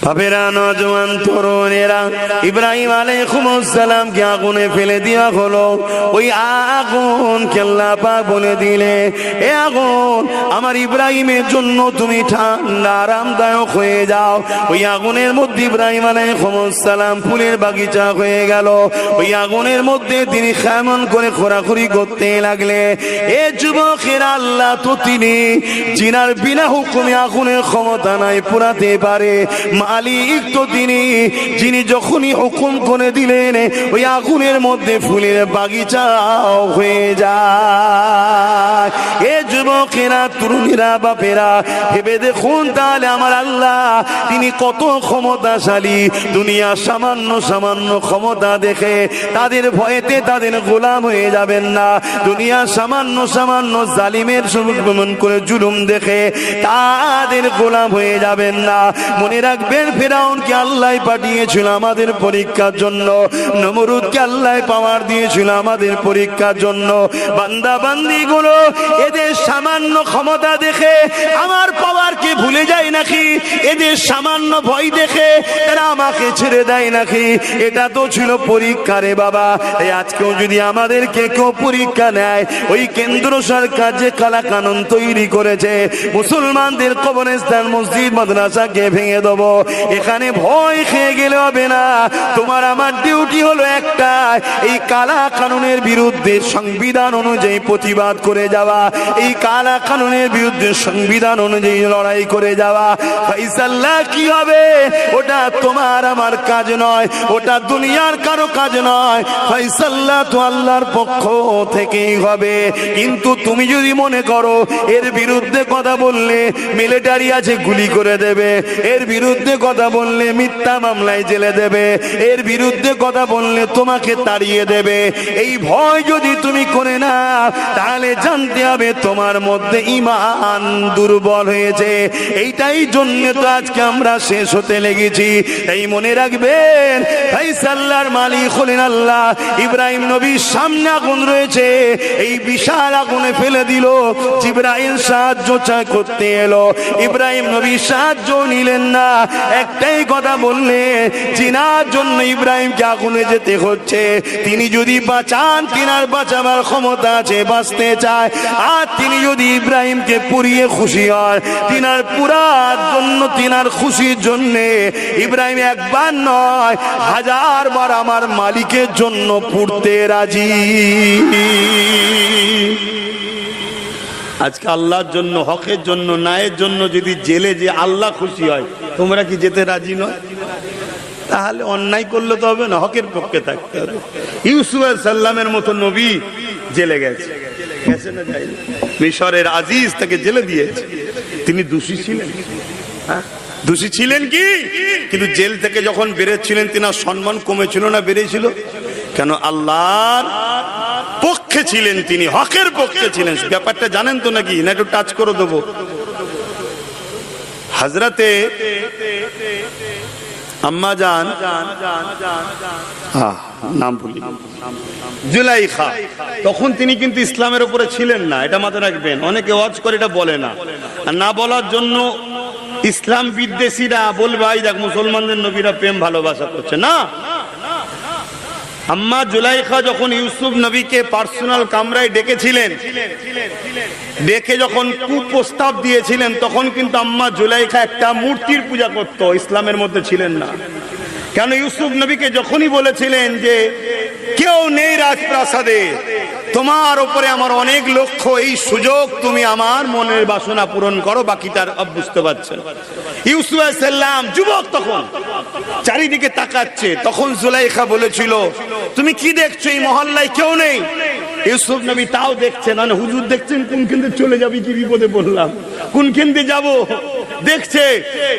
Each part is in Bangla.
বাপেরা, নওজোয়ান তরুণেরা, ইব্রাহিম আলাইহিস সালামকে আগুনে ফেলে দেওয়া হলো। ওই আগুনকে আল্লাহ পাক বলে দিলে, এ আগুন, আমার ইব্রাহিমের জন্য তুমি ঠান্ডা আরামদায়ক হয়ে যাও। ওই আগুনের মধ্যে ইব্রাহিম আলাইহিস সালাম ফুলের বাগিচা হয়ে গেল। ওই আগুনের মধ্যে তিনি কেমন করে খোরাখুরি করতে লাগলে। এ যুবকেরা, আল্লাহ তো তিনি যিনার বিনা হুকুমে আগুনের ক্ষমতা নাই পুরাতে পারে। মালিক তো তিনি যিনি যখনই হুকুম করে দিলেন ওই আগুনের মধ্যে ফুলের বাগিচা হয়ে যায়। এ যুবকেরা, তরুণীরা, বাপেরা, ভেবে দেখুন তাহলে আমার আল্লাহ তিনি কত ক্ষমতাশালী। দুনিয়া সামান্য সামান্য ক্ষমতা দেখে তাদের ভয়েতে তাদের গোলাম হয়ে যাবেন না। দুনিয়া সামান্য সামান্য জালিমের সুমন করে জুলুম দেখে তাদের গোলাম হয়ে যাবেন না। মনে রাখবেন, ফেরাউনকে আল্লাহ পাঠিয়েছিল আমাদের পরীক্ষার জন্য, নমরুদকে আল্লাহ পাওয়ার দিয়েছিল আমাদের পরীক্ষার জন্য। বান্দা বান্দি গুলো এদের সামান্য ক্ষমতা দেখে আমার পাওয়ারকে ভুলে যায় নাকি? এদের সামান্য ভয় দেখে তারা আমাকে ছেড়ে দেয় নাকি? এটা তো ছিল পরীক্ষা রে বাবা। এই আজকেও যদি আমাদেরকে কেউ পরীক্ষা নেয়, ওই কেন্দ্র সরকার যে কালা কানুন তৈরি করেছে মুসলমানদের কবরস্থান মসজিদ মাদ্রাসাকে ভেঙে দেবো, এখানে ভয় খেয়ে গেলে হবে না। তোমার আমার ডিউটি হলো একটা, এই কালা কানুনের বিরুদ্ধে সংবিধান অনুযায়ী প্রতিবাদ করে যাওয়া, এই কালা কানুনের বিরুদ্ধে সংবিধান অনুযায়ী লড়াই করে যাওয়া। ফাইসাল্লা কি হবে ওটা তোমার আমার কাজ নয়, ওটা দুনিয়ার কারো কাজ নয়। ফাইসাল্লা তো আল্লাহর পক্ষ থেকেই হবে। কিন্তু তুমি যদি মনে করো এর বিরুদ্ধে কথা বললে মিলিটারি আছে গুলি করে দেবে, এর বিরুদ্ধে কথা বললে মিথ্যা মামলায় জেলে দেবে, এর বিরুদ্ধে কথা বললে তোমাকে তাড়িয়ে দেবে, এই ভয় যদি তুমি করে না, তাহলে জানতে হবে তোমার মধ্যে ঈমান দুর্বল হয়েছে। এইটাই জন্য তো আজকে আমরা শেষ হতে লেগেছি। এই মনে রাখবেন, ফাইসাল্লাহর মালিক হলেন আল্লাহ। ইব্রাহিম নবীর সামনে আগুন রয়েছে, এই বিশাল আগুনে ফেলে দিল। জিবরাইল সাহায্য করতে এলো, ইব্রাহিম নবী সাহায্য নিলেন না। একটাই কথা বললেন, জিনার জন্য ইব্রাহিমকে আগুনে যেতে হচ্ছে। তিনি যদি বাঁচান, তিনার বাঁচাবার ক্ষমতা আছে, বাঁচতে চায়। আর তিনি যদি ইব্রাহিমকে পুড়িয়ে খুশি হয়, তিনার পুরার জন্য, তিনার খুশির জন্য ইব্রাহিম একবার নয় 1000 বার আমার মালিকের জন্য পুড়তে রাজি। আজকে আল্লাহর জন্য, হকের জন্য, ন্যায়ের জন্য যদি জেলে যে আল্লাহ খুশি হয়, তোমরা কি যেতে রাজি নয়? তাহলে অন্যায় করলে তো হবে না, হকের পক্ষে থাকতে হবে। ইউসুফ আলাইহিস সালামের মতো নবী জেলে গেছে, গেছে না যায়নি? মিশরের আজিজ তাকে জেলে দিয়েছে। তিনি দোষী ছিলেন, হ্যাঁ দোষী ছিলেন কি? কিন্তু জেল থেকে যখন বেরোচ্ছিলেন তিনার সম্মান কমেছিল না বেড়েছিল? কেন? আল্লাহর পক্ষে ছিলেন, তিনি হকের পক্ষে ছিলেন। ব্যাপারটা জানেন তো নাকি? না একটু টাচ করে দেবো। হযরতে আম্মা জান, নাম ভুলি, জুলাইখা, তখন তিনি কিন্তু ইসলামের উপরে ছিলেন না, এটা মাথায় রাখবেন। অনেকে ওয়াজ করে এটা বলে না, আর না বলার জন্য ইসলাম বিদ্বেষীরা বলবে এই দেখ মুসলমানদের নবীরা প্রেম ভালোবাসা করছে না। আম্মা জুলাইখা যখন ইউসুফ নবীকে পার্সোনাল কামরায় ডেকেছিলেন, ডেকে যখন কুপ্রস্তাব দিয়েছিলেন, তখন কিন্তু আম্মা জুলাইখা একটা মূর্তির পূজা করত, ইসলামের মধ্যে ছিলেন না। কেন? ইউসুফ নবীকে যখনই বলেছিলেন যে কেউ নেই রাজপ্রাসাদে, তোমার উপরে আমার অনেক লক্ষ্য, এই সুযোগ তুমি আমার মনের বাসনা পূরণ করো, বাকিটা বুঝতে পারছেন। ইউসুফ আলাইহিস সালাম যুবক, তখন চারিদিকে তাকাচ্ছে। তখন জুলাইখা বলেছিল, তুমি কি দেখছো? এই মহল্লায় কেউ নেই। ইউসুফ নবী তাও দেখছেন, মানে হুজুর দেখছেন কোন কেন্দ্রে চলে যাবি, কি বিপদে বললাম, কোন কেন্দ্রে যাব দেখছে।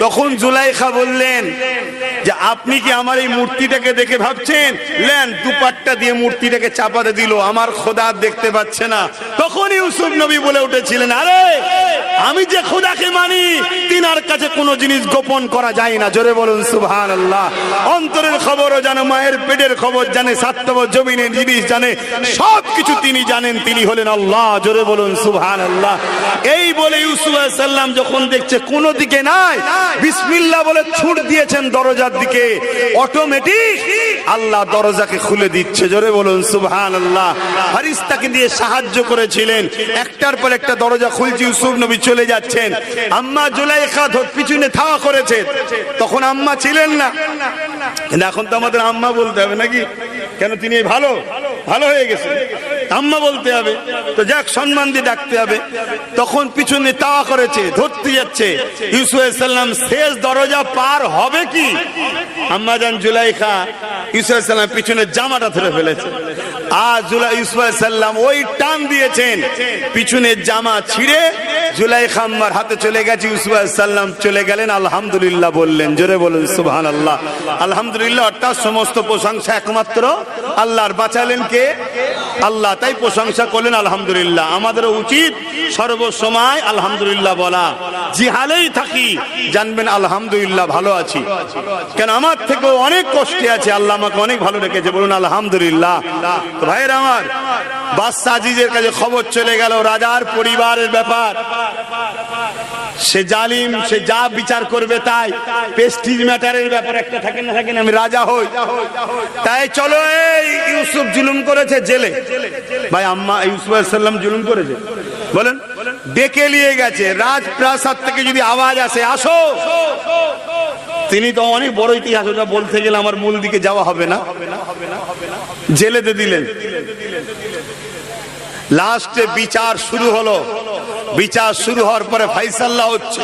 তখন জুলাইখা বললেন যে আপনি কি আমার এই মূর্তিটাকে দেখে ভাবছেন? লেন দুপাট্টা দিয়ে মূর্তিটাকে চাপাতে দিল, আমার খোদা দেখতে পাচ্ছে না। তখন ইউসুফ নবী বলে উঠেছিলেন, আরে আমি যে খোদাকে মানি তিনার কাছে কোনো জিনিস গোপন করা যায় না। জোরে বলুন সুবহানাল্লাহ। অন্তরের খবরও জানে, মায়ের পেটের খবর জানে, সাতব জমিনের জিনিস জানে, সবকিছু তিনি জানেন, তিনি হলেন আল্লাহ। জোরে বলুন সুবহানাল্লাহ। এই বলে ইউসুফ আলাইহিস সালাম যখন দেখছে কোনো দিকে নাই, বিসমিল্লাহ বলে ছুট দিয়েছেন দরজার দিকে, অটোমেটিক আল্লাহ দরজাকে খুলে দিচ্ছে। জোরে বলুন সুবহানাল্লাহ। ফেরেশতাকে দিয়ে সাহায্য করেছিলেন, একটার পর একটা দরজা খুলছে, ইউসুফ নবী চলে যাচ্ছেন। আম্মা জুলাইখা পিছনে ধাওয়া করেছে, তখন আম্মা ছিলেন না, কিন্তু এখন তো আমাদের আম্মা বলতে হবে নাকি? কেন তিনি ভালো ভালো হয়ে গেছে, আম্মা বলতে হবে তো, যাক সম্মান দিয়ে ডাকতে হবে। তখন পিছনে তাওয়া করেছে, ধরতে যাচ্ছে, ইউসুফ আলাইহিস সালাম শেষ দরজা পার হবে কি, আম্মা জান জুলাইখা ইউসুফ আলাইহিস সালাম পিছনে জামাটা ধরে ফেলেছে। আর ইউসুফ আলাইহিস সালাম ওই টান দিয়েছেন, পিছনের জামা ছিঁড়ে জুলাইখা আম্মার হাতে চলে গেছে। ইউসুফ আলাইহিস সালাম চলে গেলেন, আলহামদুলিল্লাহ বললেন। জোরে বলুন সুবহানাল্লাহ। আলহামদুলিল্লাহ অর্থাৎ সমস্ত প্রশংসা একমাত্র আল্লাহর। বাঁচালেন কে? আল্লাহ। তাই প্রশংসা করলেন আলহামদুলিল্লাহ। আমাদেরও উচিত সর্বসময় আলহামদুলিল্লাহ বলা। জিহালেই থাকি জানবেন আলহামদুলিল্লাহ ভালো আছি, কেন আমার থেকেও অনেক কষ্টে আছে, আল্লাহ আমাকে অনেক ভালো রেখেছে, বলুন আলহামদুলিল্লাহ। তো ভাইয়ের আমার, বাদশা আজিজের কাছে খবর চলে গেল রাজার পরিবারের ব্যাপার। সে জালিম, সে যা বিচার করবে তাই। প্রেস্টিজ ম্যাটারের ব্যাপার একটা থাকে না, থাকে না, আমি রাজা হই। তাই চলো, এই ইউসুফ জুলুম করেছে জেলে। ভাই আম্মা ইউসুফ আলাইহিস সালাম জুলুম করেছে, বলেন? ডেকে নিয়ে গেছে রাজপ্রাসাদ থেকে, যদি আওয়াজ আসে আসো, তিনি তো অনেক বড় ইতিহাস, ওটা বলতে গেলে আমার মূল দিকে যাওয়া হবে না। জেলেতে দিলেন। লাস্টে বিচার শুরু হলো। বিচার শুরু হওয়ার পরে ফাইসাল্লা হচ্ছে,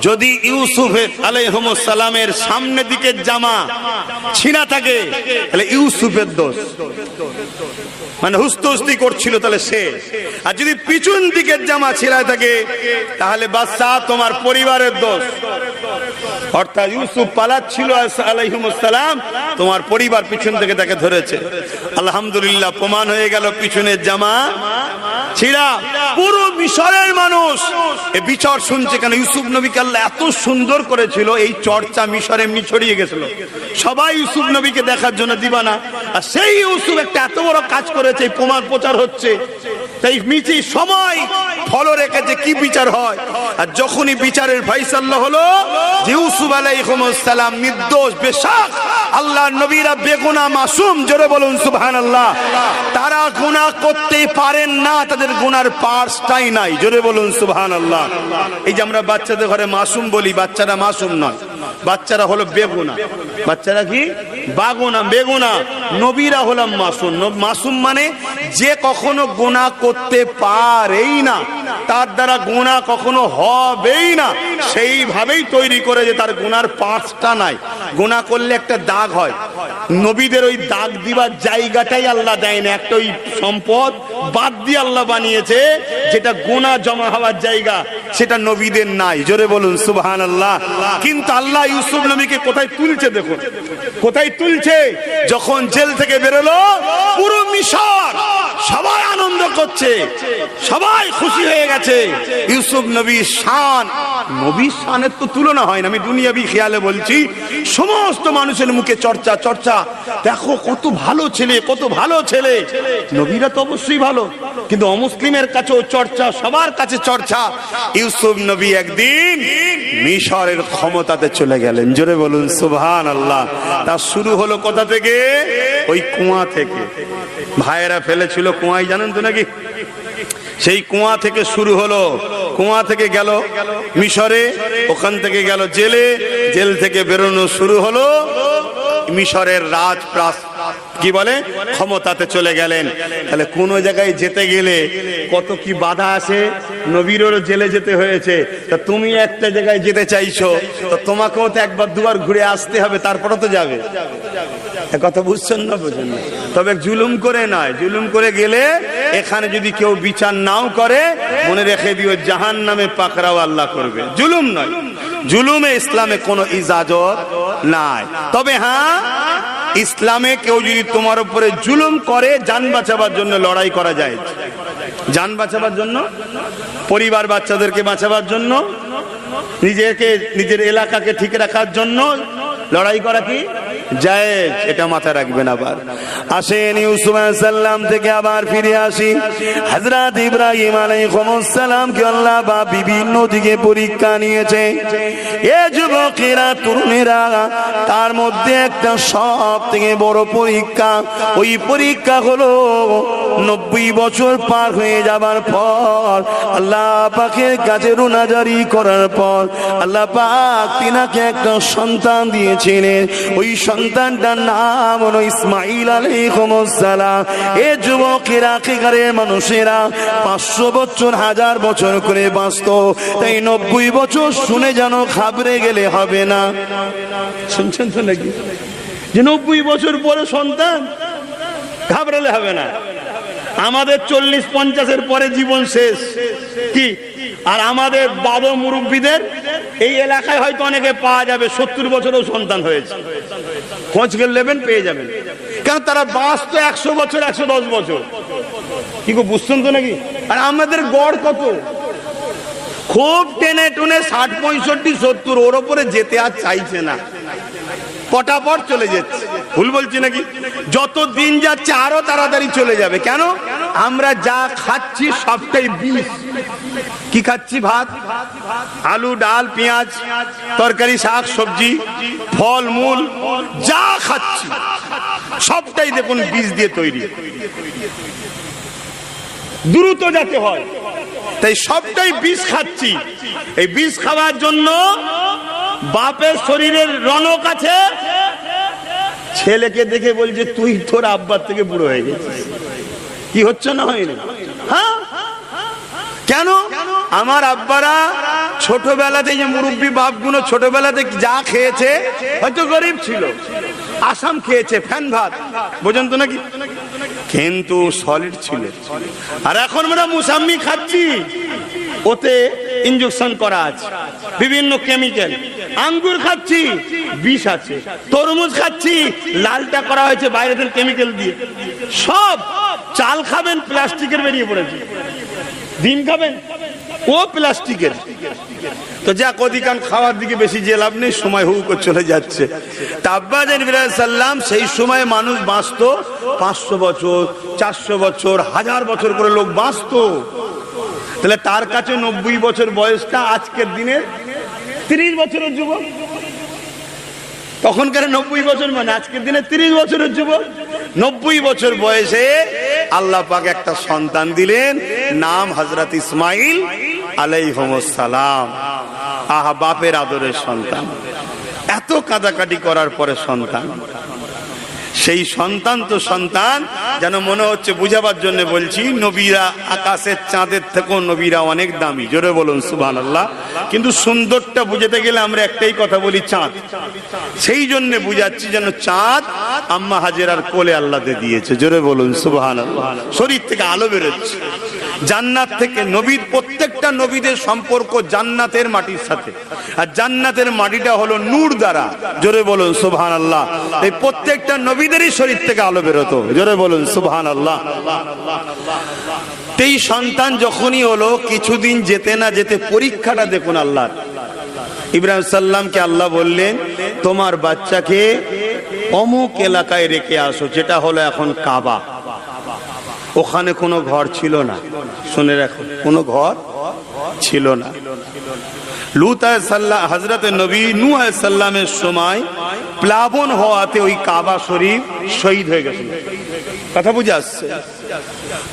যদি ইউসুফ আলাইহিস সালামের সামনে দিকে জামা ছিনা থাকে তাহলে ইউসুফের দোষ, মানে হুস্তি করছিল তাহলে সে। আর যদি পিছন দিকের জামা ছিঁড়া থাকে তাহলে বাদশা তোমার পরিবারের দোষ। অর্থাৎ ইউসুফ পালাচ্ছিল আলাইহিস সালাম, তোমার পরিবার পিছন থেকে তাকে ধরেছে। আলহামদুলিল্লাহ প্রমাণ হয়ে গেল পিছনের জামা ছিঁড়া। পুরো মিশরের মানুষ এই বিচার শুনছে, কেন ইউসুফ নবীকে আল্লাহ এত সুন্দর করেছিল, এই চর্চা মিশরে এমনি ছড়িয়ে গেছিল। সবাই ইউসুফ নবীকে দেখার জন্য দিবানা, আর সেই ইউসুফ একটা এত বড় কাজ করেছে, প্রমাণ প্রচার হচ্ছে। তাই মিছি সময় ফলো রেখেছে কি বিচার হয়। আর যখনই বিচারের ফাইসাল্লা হলো, ইউসুফ আলাইহিস সালাম নির্দোষ, বেশক আল্লাহর নবীরা বেগুনা মাসুম। জোরে বলুন সুবহানাল্লাহ। তারা গুনাহ করতে পারেন না, তাদের গুনার পার্সটাই নাই। জোরে বলুন সুবহানাল্লাহ। এই যে আমরা বাচ্চাদের ঘরে মাসুম বলি, বাচ্চারা মাসুম নয়, বাচ্চারা হলো বেগুনা। বাচ্চারা কি? বাগুনা, বেগুনা। নবীরা হলাম মাসুম। মাসুম মানে যে কখনো গুনাহ করতে পারেই না, তার দ্বারা গুনাহ কখনো হবেই না, সেইভাবেই তৈরি করে যে তার গুনার পার্টসটা নাই। গুনাহ করলে একটা দাগ হয়, নবীদের ওই দাগ দিবার জায়গাটাই আল্লাহ দেয় না। একটা ওই সম্পদ বাদ দিয়ে আল্লাহ বানিয়েছে, যেটা গুনাহ জমা হওয়ার জায়গা, সেটা নবীদের নাই। জোরে বলুন সুবহানাল্লাহ। কিন্তু আল্লাহ ইউসুফ নবীকে কোথায় তুলছে, দেখুন কোথায় তুলছে। যখন জেল থেকে বেরোলো, পুরো মিশর সবাই আনন্দ করছে, সবাই খুশি হয়ে গেছে। ইউসুফ নবীর শান, নবীর শানের তো তুলনা হয় না, আমি দুনিয়াবি খেয়ালে বলছি। সমস্ত মানুষের মুখে চর্চা চর্চা, দেখো কত ভালো ছেলে, কত ভালো ছেলে। নবীরা তো অবশ্যই ভালো, কিন্তু অমুসলিমের কাছেও চর্চা, সবার কাছে চর্চা। ইউসুফ নবী একদিন মিশরের ক্ষমতাতে চলে গেলেন। জোরে বলুন সুবহানাল্লাহ। তা শুরু হলো কোথা থেকে? ওই কুয়া থেকে। ভাইয়েরা ফেলেছিল কুয়ায়, জানেন তো নাকি? সেই কুয়া থেকে শুরু হলো। কুয়া থেকে গেল মিশরে, ওখান থেকে গেল জেলে, জেল থেকে বেরোনো শুরু হলো মিশরের রাজপ্রাসাদ, কি বলে, ক্ষমতাতে চলে গেলেন। তাহলে কোন জায়গায় যেতে গেলে কত কি বাধা আসে। নবীরও জেলে যেতে হয়েছে, তা তুমি একটা জায়গায় যেতে চাইছো, তো তোমাকেও তো একবার দুবার ঘুরে আসতে হবে, তারপরে তো যাবে। কথা বুঝছেন না? বুঝেন না? তবে জুলুম করে নয়, জুলুম করে গেলে এখানে যদি কেউ বিচার নাও করে, মনে রেখে দিও জাহান্নামে পাকড়াও আল্লাহ করবে। জুলুম নয়, জুলুমে ইসলামে কোনো ইজাজত নাই। তবে হ্যাঁ, ইসলামে কেউ যদি তোমার উপরে জুলুম করে, জান বাঁচাবার জন্য লড়াই করা যায়। জান বাঁচাবার জন্য, পরিবার বাচ্চাদেরকে বাঁচাবার জন্য, নিজেকে নিজের এলাকাকে ঠিক রাখার জন্য লড়াই করা কি জায়েজ, এটা মাথায় রাখবেন। আবার আসেন ইউসুফ আলাইহিস সালাম থেকে আবার ফিরে আসি। হযরত ইব্রাহিম আলাইহিস সালামকে আল্লাহ বা বিভিন্ন দিকে পরীক্ষা নিয়েছে। এ যুবকেরা, তরুণেরা, তার মধ্যে একটা সব থেকে বড় পরীক্ষা, ওই পরীক্ষা হলো 90 বছর পার হয়ে যাবার পর আল্লাহ পাকের কাছে রুনাজারি করার পর আল্লাহ পাক তিনাকে একটা সন্তান দিয়েছিলেন। ওই সন্তানটার নাম হলো ইসমাঈল আলাইহিস সালাম। এ যুবকেরা, আগেকারের মানুষেরা 500 বছর 1000 বছর করে বাঁচত, তাই 90 বছর শুনে যেন ঘাবড়ে গেলে হবে না। শুনছেন তো নাকি যে 90 বছর পরে সন্তান, ঘাবড়ালে হবে না। আমাদের 40-50-এর পরে জীবন শেষ কি, আর আমাদের দাদু মুরব্বীদের এই এলাকায় হয়তো অনেকে পাওয়া যাবে 70 বছরেও সন্তান হয়েছে, খোঁজ করে নেবেন পেয়ে যাবেন। কারণ তারা বাঁচত 100 বছর 110 বছর, কি গো বুঝছেন তো নাকি? আর আমাদের গড় কত? খুব টেনে টুনে 60, 65, 70, ওর ওপরে যেতে আর চাইছে না, পটাপট চলে যাচ্ছে। ভুল বলছি নাকি? যত দিন যাচ্ছে আরো তাড়াতাড়ি চলে যাবে। কেন? আমরা যা খাচ্ছি সবটাই বিষ। কি খাচ্ছি? ভাত, আলু, ডাল, পেঁয়াজ, তরকারি, শাক সবজি, ফল মূল, যা খাচ্ছি সবটাই দেখুন বীজ দিয়ে তৈরি, দ্রুত যাতে হয়, তাই সবটাই বিষ খাচ্ছি। এই বিষ খাওয়ার জন্য বাপের শরীরের রনক আছে, ছেলেকে দেখে বলছে তুই তোর আব্বার থেকে বুড়ো হয়ে গেছিস। কি হচ্ছে না হয়নি? হ্যাঁ, কেন? আমার আব্বারা ছোটবেলাতে, যে মুরব্বী বাপগুলো ছোটবেলাতে যা খেয়েছে, হয়তো গরিব ছিল, আসাম খেয়েছে, ফ্যান ভাত, বোঝেন তো নাকি, কিন্তু সলিড ছিল। আর এখন আমরা মুসাম্মি খাচ্ছি, ওতে ইনজেকশন করা আছে, বিভিন্ন কেমিক্যাল। আঙ্গুর খাচ্ছি, বিষ আছে। তরমুজ খাচ্ছি, লালটা করা হয়েছে বাইরে থেকে কেমিক্যাল দিয়ে। সব চাল খাবেন, প্লাস্টিকের বেরিয়ে পড়েছে। ডিম খাবেন, ও প্লাস্টিকের। তো যা কদিকান খাওয়ার দিকে বেশি যে লাভ নেই, সময় হুক করে চলে যাচ্ছে। তাব্বাজান ইব্রাহিম সাল্লাম সেই সময় মানুষ বাঁচত 500 বছর, 400 বছর, 1000 বছর করে লোক বাঁচত। তাহলে তার কাছে 90 বছর বয়সটা আজকের দিনের 30 বছরের যুবক। তখনকার 90 বছর মানে আজকের দিনে 30 বছরের যুবক। 90 বছর বয়সে আল্লাহ পাক একটা সন্তান দিলেন, নাম হযরত ইসমাঈল আলাইহিস সালাম। আহা, বাপের আদরের সন্তান, এত কাঁদাকাটি করার পরে সন্তান। সেই সন্তান তো সন্তান, যেন মনে হচ্ছে বুঝাবার জন্য বলছি, নবীরা আকাশের চাঁদের থেকেও নবীরা অনেক দামি। জোরে বলুন সুবহানাল্লাহ। কিন্তু সুন্দরটা বুঝাতে গেলে আমরা একটাই কথা বলি, চাঁদ। সেই জন্য বুঝাচ্ছি যেন চাঁদ আম্মা হাজেরার কোলে আল্লাহতে দিয়েছে। জোরে বলুন সুবহানাল্লাহ। শরীর থেকে আলো বেরোচ্ছে জান্নাত থেকে। নবীর প্রত্যেকটা নবীদের সম্পর্ক জান্নাতের মাটির সাথে, আর জান্নাতের মাটিটা হলো নূর দ্বারা। জোরে বলুন সুবহানাল্লাহ। এই প্রত্যেকটা নবীদেরই শরীর থেকে আলো বেরোতো। জোরে বলুন সুবহানাল্লাহ। এই সন্তান যখনই হলো, কিছুদিন যেতে না যেতে পরীক্ষাটা দেখুন আল্লাহ। ইব্রাহিম সাল্লামকে আল্লাহ বললেন, তোমার বাচ্চাকে অমুক এলাকায় রেখে আসো, যেটা হলো এখন কাবা। ওখানে কোনো ঘর ছিল না, শুনে রাখো, কোনো ঘর ছিল না। লূত আলাইহিসসালাম, হযরত নবী নূহ আলাইহিসসালামের সময় প্লাবন হওয়াতে ওই কাবা শরীফ শহীদ হয়ে গেছিল। কথা বুঝে আসছে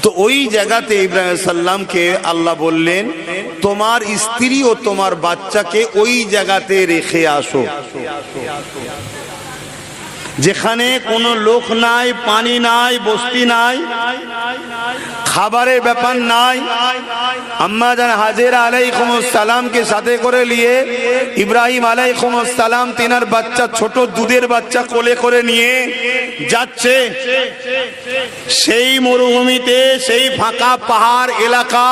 তো? ওই জায়গাতে ইব্রাহিম সাল্লামকে আল্লাহ বললেন, তোমার স্ত্রী ও তোমার বাচ্চাকে ওই জায়গাতে রেখে আসো, যেখানে কোনো লোক নাই, পানি নাই, বস্তি নাই, খাবারের ব্যাপার নাই। আম্মা জান হাজেরা আলাইহিস সালামকে সাথে করে নিয়ে ইব্রাহিম আলাইহিস সালাম তিনার বাচ্চা, ছোট দুধের বাচ্চা কোলে করে নিয়ে যাচ্ছে সেই মরুভূমিতে, সেই ফাঁকা পাহাড় এলাকা,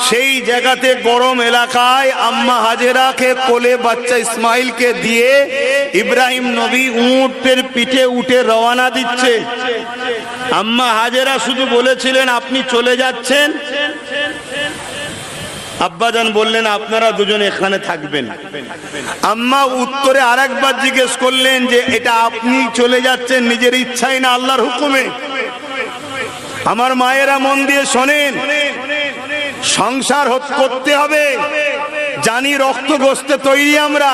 সেই জায়গাতে গরম এলাকায় আম্মা হাজেরাকে কোলে বাচ্চা ইসমাইলকে দিয়ে ইব্রাহিম নবী উটের পিঠে উঠে রওনা দিচ্ছে। আম্মা হাজেরা শুধু বলেছিলেন, আপনি চলে যাচ্ছেন, আব্বাজান বললেন আপনারা দুজন এখানে থাকবেন। আম্মা উত্তরে আরেকবার জিজ্ঞেস করলেন যে এটা আপনি চলে যাচ্ছেন নিজের ইচ্ছায় না আল্লাহর হুকুমে? আমার মায়েরা মন দিয়ে শোনেন, সংসার করতে হবে, জানি রক্ত গোস্তে তৈরি, আমরা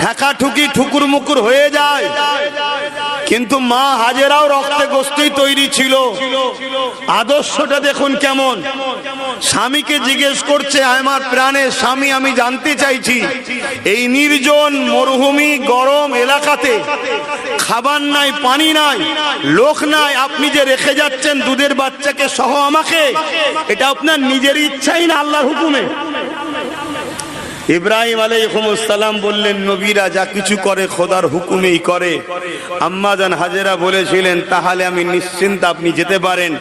ঠেকাঠুকি ঠুকুর মুকুর হয়ে যায়, কিন্তু মা হাজেরাও রক্তে গোস্তেই তৈরি ছিল। আদর্শটা দেখুন কেমন। স্বামীকে জিজ্ঞেস করছে, আমার প্রাণের স্বামী, আমি জানতে চাইছি এই নির্জন মরুভূমি গরম এলাকাতে খাবার নাই, পানি নাই, লোক নাই, আপনি যে রেখে যাচ্ছেন দুধের বাচ্চাকে সহ আমাকে, এটা আপনার নিজের ইচ্ছাই না আল্লাহর হুকুমে? ইব্রাহিম আলাইহিস সালাম বললেন, নবীরা যা কিছু করে খোদার হুকুমেই করে। আম্মাজান হাজেরা বলেছিলেন, তাহলে আমি নিশ্চিন্ত, আপনি যেতে পারেন,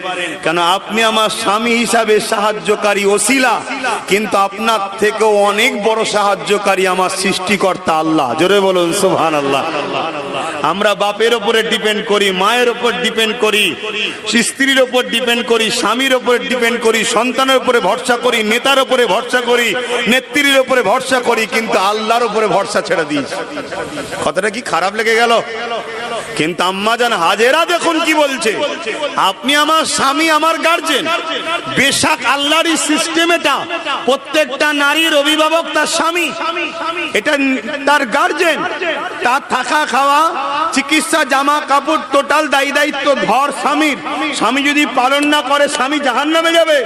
কেন আপনি আমার স্বামী হিসাবে সাহায্যকারী ওসিলা, কিন্তু আপনার থেকেও অনেক বড় সাহায্যকারী আমার সৃষ্টিকর্তা আল্লাহ। জোরে বলুন সুবহানাল্লাহ। আমরা বাপের উপরে ডিপেন্ড করি, মায়ের উপর ডিপেন্ড করি, স্ত্রীর উপর ডিপেন্ড করি, স্বামীর উপর ডিপেন্ড করি, সন্তানের উপরে ভরসা করি, নেতার উপরে ভরসা করি, নেত্রীর উপরে ভরসা করি, কিন্তু আল্লাহর উপরে ভরসা ছেড়ে দিয়েছি। কথাটা কি খারাপ লেগে গেল? কিন্তু আম্মাজান হাজেরা দেখুন কি বলছে, আপনি আমার স্বামী, আমার গার্জেন। বেশক আল্লাহরই সিস্টেম এটা, প্রত্যেকটা নারীর অভিভাবক তার স্বামী, এটা তার গার্জেন, তার থাকা খাওয়া চিকিৎসা জামা কাপড় টোটাল দায়ী দায়িত্ব ঘর স্বামীর। স্বামী যদি পালন না করে স্বামী জাহান্নামে যাবে,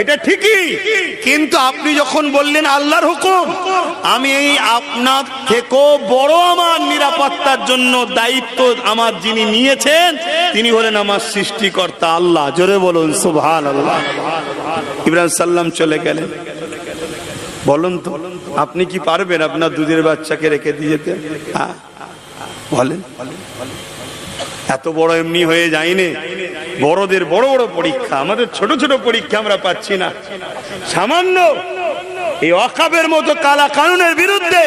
এটা ঠিকই। কিন্তু আপনি যখন বললেন আল্লাহর হুকুম, আমি এই আপনার থেকেও বড় আমার নিরাপত্তার জন্য দায়িত্ব আমার যিনি নিয়েছেন তিনি হলেন আমার সৃষ্টিকর্তা আল্লাহ। জোরে বলুন সুবহানাল্লাহ। ইব্রাহিম সাল্লাম চলে গেলেন। বলুন তো, আপনি কি পারবেন আপনার দুধের বাচ্চাকে রেখে দিয়ে যেতে? হ্যাঁ বলেন। এত বড় এমনি হয়ে যায়নি। বড়দের বড় বড় পরীক্ষা, আমাদের ছোট ছোট পরীক্ষা আমরা পাচ্ছি না। সামান্য এই ওয়াকফের মতো কালা কানুনের বিরুদ্ধে,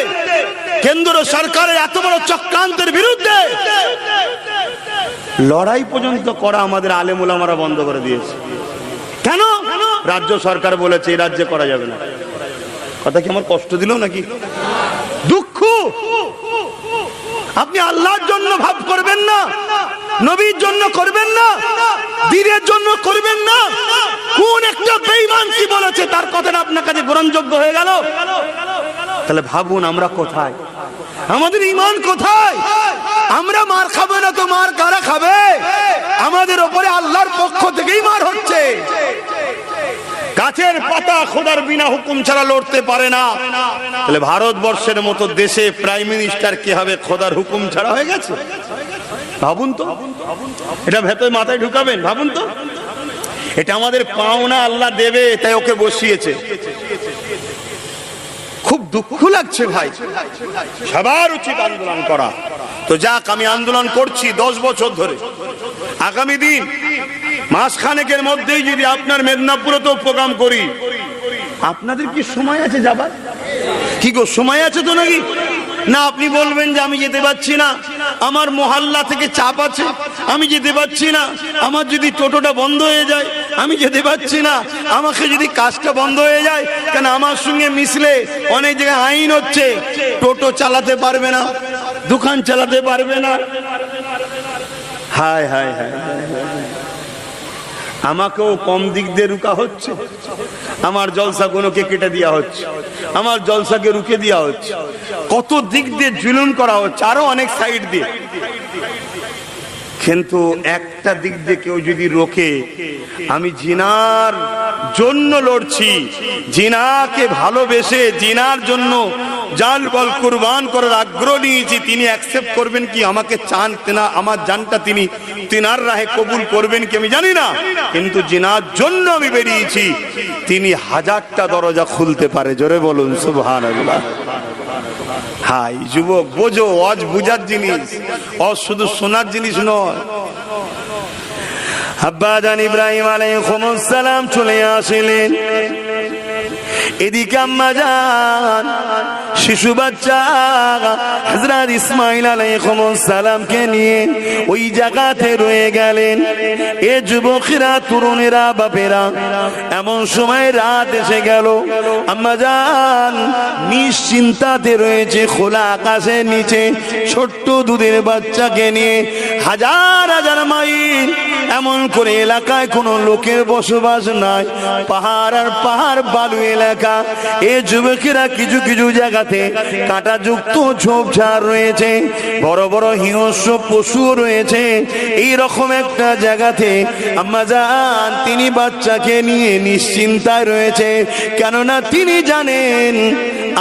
কেন্দ্র সরকারের এত বড় চক্রান্তের বিরুদ্ধে লড়াই পর্যন্ত করা আমাদের আলেম ওলামারা বন্ধ করে দিয়েছে। কেন? রাজ্য সরকার বলেছে এই রাজ্যে করা যাবে না। কথা কি আমার কষ্ট দিল নাকি? দুঃখ। আপনি আল্লাহর জন্য ভাব করবেন না, নবীর জন্য করবেন না, দ্বীনের জন্য করবেন না। কোন একটা বেঈমান কি বলেছে তার কথাটা আপনার কাছে গ্রহণযোগ্য হয়ে গেল? তাহলে ভাবুন আমরা কোথায়, আমাদের ঈমান কোথায়? আমরা মার খাবো না তো মার কারা খাবে? আমাদের উপরে আল্লাহর পক্ষ থেকেই মার হচ্ছে। গাছের পাতা খোদার বিনা হুকুম ছাড়া লড়তে পারে না। তাহলে ভারতবর্ষের মতো দেশে প্রাইম মিনিস্টার কি হবে খোদার হুকুম ছাড়া হয়ে গেছে? ভাবুন তো, এটা ভেতরে মাথায় ঢুকাবেন। ভাবুন তো, এটা আমাদের পাওনা, আল্লাহ দেবে তাই ওকে বসিয়েছে। খুব দুঃখ লাগছে ভাই। সবার উচিত আন্দোলন করা। তো যাক, আমি আন্দোলন করছি 10 বছর ধরে। আগামী দিন মাসখানেকের মধ্যেই যদি আপনার মেদিনীপুরেতেও প্রোগ্রাম করি, আপনাদের কি সময় আছে যাবার? কি গো, সময় আছে তো নাকি? না আপনি বলবেন যে আমি যেতে পারছি না, আমার মহল্লা থেকে চাপ আছে, আমি যেতে পারছি না, আমার যদি টোটোটা বন্ধ হয়ে যায়, আমি যেতে পারছি না, আমাকে যদি কাজটা বন্ধ হয়ে যায়, কেন আমার সঙ্গে মিশলে অনেক জায়গায় আইন হচ্ছে, টোটো চালাতে পারবে না, দোকান চালাতে পারবে না। হায় হায় হায়, আমাকেও কম দিক দিয়ে রুকা হচ্ছে, আমার জলসাগুলোকে কেটে দেওয়া হচ্ছে, আমার জলসাকে রুকে দেওয়া হচ্ছে, কত দিক দিয়ে জুলুম করা হচ্ছে, আরো অনেক সাইড দিয়ে। কিন্তু একটা দিক দিয়ে কেউ যদি রোকে, আমি জিনার জন্য লড়ছি, জিনাকে ভালোবেসে জিনার জন্য জান বল কুরবান করার আগ্রহ নিয়েছি, তিনি অ্যাকসেপ্ট করবেন কি? আমাকে চান তেনা, আমার জানটা তিনি তিনার রাহে কবুল করবেন কি আমি জানি না, কিন্তু জিনার জন্য আমি বেরিয়েছি, তিনি 1000টা দরজা খুলতে পারে। জোরে বলুন সুবহানাল্লাহ। হাই যুবক, বোঝো, আজ বুঝার জিনিস, শুধু শোনার জিনিস নয়। আব্বাজান ইব্রাহিম আলাইহিস সালাম চলে আসলেন। এদিকে আম্মাজান শিশু বাচ্চা হযরত ইসমাঈল আলাইহিস সালামকে নিয়ে ওই জায়গাতে রয়ে গেলেন। এ যুবকেরা, তরুণেরা, বাপেরা, এমন সময় রাত এসে গেল। আম্মা জান নিশ্চিন্তাতে রয়েছে খোলা আকাশের নিচে ছোট্ট দুধের বাচ্চাকে নিয়ে। হাজার হাজার মাইল এমন করে এলাকায় কোনো লোকের বসবাস নাই, পাহাড় আর পাহাড়, বালু এলাকা। এ যুবকেরা কিছু কিছু জায়গাতে কাঁটাযুক্ত ঝোপঝাড় রয়েছে, বড় বড় হিংস্র পশুও রয়েছে। এইরকম একটা জায়গাতে আম্মা জান তিনি বাচ্চাকে নিয়ে নিশ্চিন্তায় রয়েছে, কেননা তিনি জানেন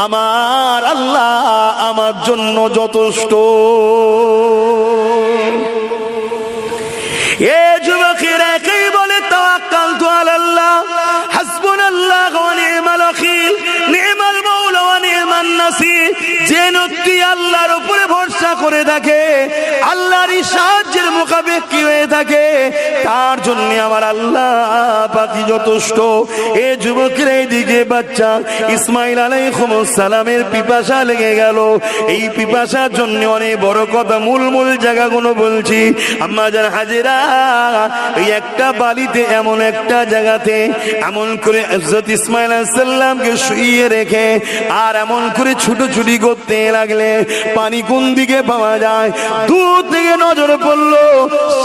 আমার আল্লাহ আমার জন্য যথেষ্ট। এ যুবকেরা একেই বলে তাওয়াক্কালতু আলাল্লাহ, হাসবুনাল্লাহু ওয়া নি'মাল ওয়াকিল, নি'মাল মাওলা ওয়া নি'মান নাসির। যে ব্যক্তি আল্লাহর উপরে ভরসা করে থাকে, আল্লাহর সাহায্যের মুখাপেক্ষী হয়ে থাকে, তার জন্য আমার আল্লাহ পাকি যথেষ্ট। এ যুবকের এইদিকে বাচ্চা ইসমাঈল আলাইহিস সালামের পিপাসা লেগে গেল। এই পিপাসার জন্য অনেক বড় কথা, মূল জায়গাগুলো বলছি। আম্মা জান হাজেরা এই একটা বালিতে এমন একটা জায়গাতে এমন করে হযরত ইসমাঈল আলাইহিস সালামকে শুইয়ে রেখে আর এমন করে ছুটোছুটি করতে লাগলে পানি কোন দিকে পাওয়া যায়। দূর থেকে নজর পড়লো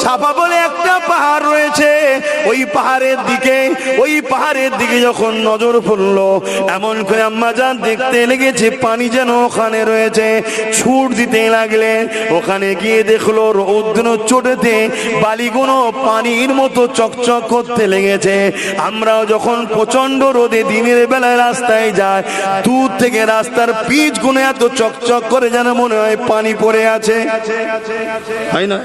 সাফা বলে একটা পাহাড় রয়েছে। ওই পাহাড়ের দিকে যখন নজর পড়লো, এমন করে আম্মা জান দেখতে লেগেছে পানি যেন ওখানে রয়েছে। ছুট দিতে লাগলে ওখানে গিয়ে দেখলো রৌদ্র চোটেতে বালিগুলো পানির মতো চকচক করতে লেগেছে। আমরাও যখন প্রচন্ড রোদে দিনের বেলায় রাস্তায় যাই, দূর থেকে রাস্তার পিচ গুনে এত চকচক করে যেন মনে হয় পানি পড়ে আছে, হয় না?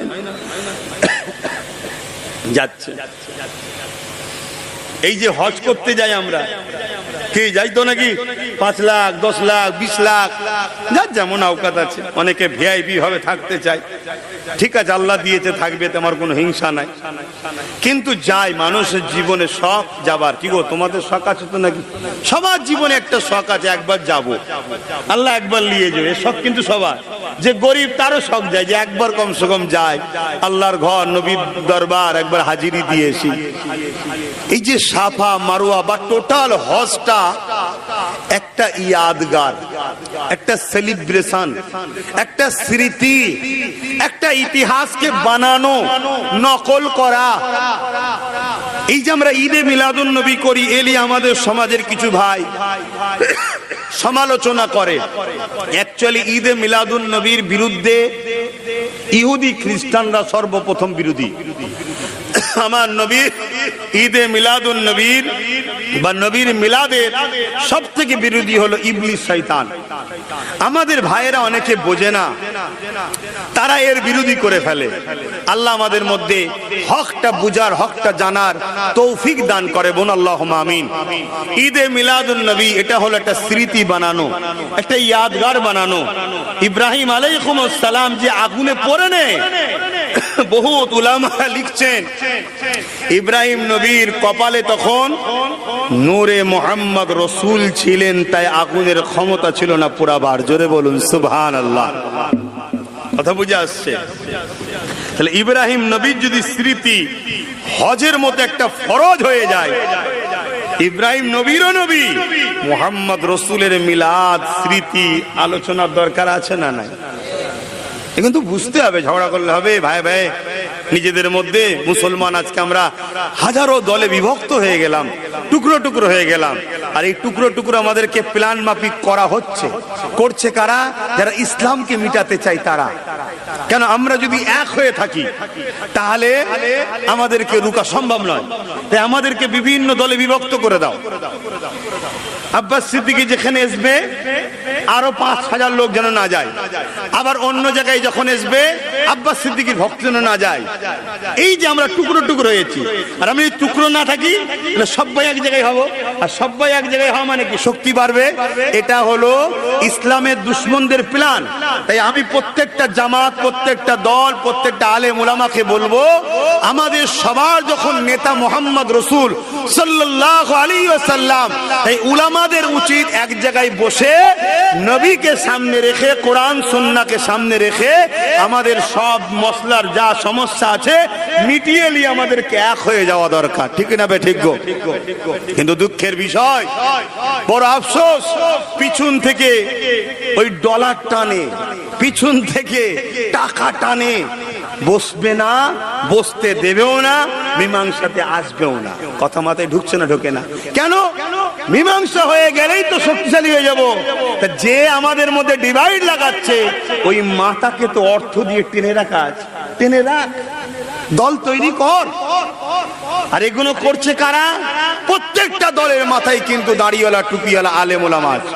যাচ্ছে এই যে হজ করতে যাই আমরা, কে যাই তো নাকি 5 লাখ 10 লাখ 20 লাখ, যার যেমন আওকাত আছে। অনেকে ভিআইপি ভাবে থাকতে চায়, ঠিক আছে, আল্লাহ দিয়েছে থাকবে, তোমার কোনো হিংসা নাই। কিন্তু যাই মানুষের জীবনে শখ যাবার। কি গো, তোমাদের শখ আছে তো নাকি? সবার জীবনে একটা শখ আছে, একবার যাব, আল্লাহ একবার নিয়ে যাবে, শখ কিন্তু সবার। যে গরিব তারও শখ যায় যে একবার কমসে কম যায় আল্লাহর ঘর, নবীর দরবার একবার হাজিরি দিয়েছি। এই যে সাফা মারওয়া বা টোটাল হজটা একটা ইয়াদগার, একটা সেলিব্রেশন, একটা স্মৃতি, একটা ইতিহাসকে বানানো, নকল করা। এই যে আমরা ঈদে মিলাদুন নবী করি, এলি আমাদের সমাজের কিছু ভাই সমালোচনা করে। অ্যাকচুয়ালি ঈদে মিলাদুন নবীর বিরুদ্ধে ইহুদি খ্রিস্টানরা সর্বপ্রথম বিরোধী। আমার নবীর ঈদে মিলাদুন নবীর বা নবীর মিলাদের সব থেকে বিরোধী হলো ইবলিস, শয়তান। আমাদের ভাইয়েরা অনেকে বোঝে না, তারা এর বিরোধী করে ফেলে। আল্লাহ আমাদের মধ্যে হকটা বুঝার, হকটা জানার তৌফিক দান করে, বোন আল্লাহুম্মা আমিন। ঈদে মিলাদুন নবী এটা হলো একটা স্মৃতি বানানো, একটা ইয়াদগার বানানো। ইব্রাহিম আলাইহিস সালাম যে আগুনে পড়ে নেয়, বহুত উলামা লিখছেন ইব্রাহিম নবীর কপালে তখন নূরে মুহাম্মদ রাসূল ছিলেন, তাই আগুনের ক্ষমতা ছিল না পুরাবার। জোরে বলুন সুবহানাল্লাহ। কথা বুঝে আসছে? তাহলে ইব্রাহিম নবীর যদি স্মৃতি হজের মতো একটা ফরজ হয়ে যায়, ইব্রাহিম নবীরও নবী, মুহাম্মদ রাসূলের মিলাদ স্মৃতি আলোচনার দরকার আছে না নাই? কিন্তু বুঝতে হবে, ঝগড়া করলে হবে? ভাই ভাই নিজেদের মধ্যে মুসলমান আজকে আমরা হাজারো দলে বিভক্ত হয়ে গেলাম, টুকরো টুকরো হয়ে গেলাম। আর এই টুকরো টুকরো আমাদেরকে প্ল্যান মাফিক করা হচ্ছে। করছে কারা? যারা ইসলামকে মিটাতে চাই তারা। কেন? আমরা যদি এক হয়ে থাকি তাহলে আমাদেরকে রুকা সম্ভব নয়, তাই আমাদেরকে বিভিন্ন দলে বিভক্ত করে দাও। আব্বাস সিদ্দিকী যেখানে আসবে আরো 5,000 লোক যেন না যায়, আবার অন্য জায়গায় যখন আসবে আব্বাস সিদ্দিকীর ভক্ত যেন না যায়। এই যে আমরা টুকরো টুকরো হয়েছি, আর আমি টুকরো না থাকি তাহলে সবাই এক জায়গায় হবো, আর সবাই এক জায়গায় হওয়া মানে কি? শক্তি বাড়বে। এটা হলো ইসলামের দুশমনদের প্ল্যান। তাই আমি প্রত্যেকটা জামাত, প্রত্যেকটা দল, প্রত্যেকটা আলেম উলামাকে বলবো, আমাদের সবার যখন নেতা মুহাম্মদ রাসূল সাল্লাল্লাহু আলাইহি ওয়াসাল্লাম। এই উলামাদের উচিত এক জায়গায় বসে নবীকে সামনে রেখে, কোরআন সুন্নাহকে সামনে রেখে আমাদের সব মসলার যা সমস্যা আছে মিটিয়ে নিয়ে আমাদেরকে এক হয়ে যাওয়া দরকার। ঠিক না বে ঠিক গো? কিন্তু দুঃখের বিষয়, বড় আফসোস, পিছন থেকে ওই ডলার টানে, পিছন থেকে টাকা টানে, বসবে না, বসতে দেবেও না, মীমাংসাতে আসবেও না। কথা মাথায় ঢুকছে না? ঢোকে না কেন? মীমাংসা হয়ে গেলেই তো শক্তিশালী হয়ে যাব। যে আমাদের মধ্যে ডিভাইড লাগাচ্ছে, ওই মাথাকে তো অর্থ দিয়ে টেনে রাখা, টেনে রাখ, দল তৈরি কর। আর এগুলো করছে কারা? প্রত্যেকটা দলের মাথায় কিন্তু দাড়িওয়ালা, টুপিওয়ালা আলেম ওলামা আছে।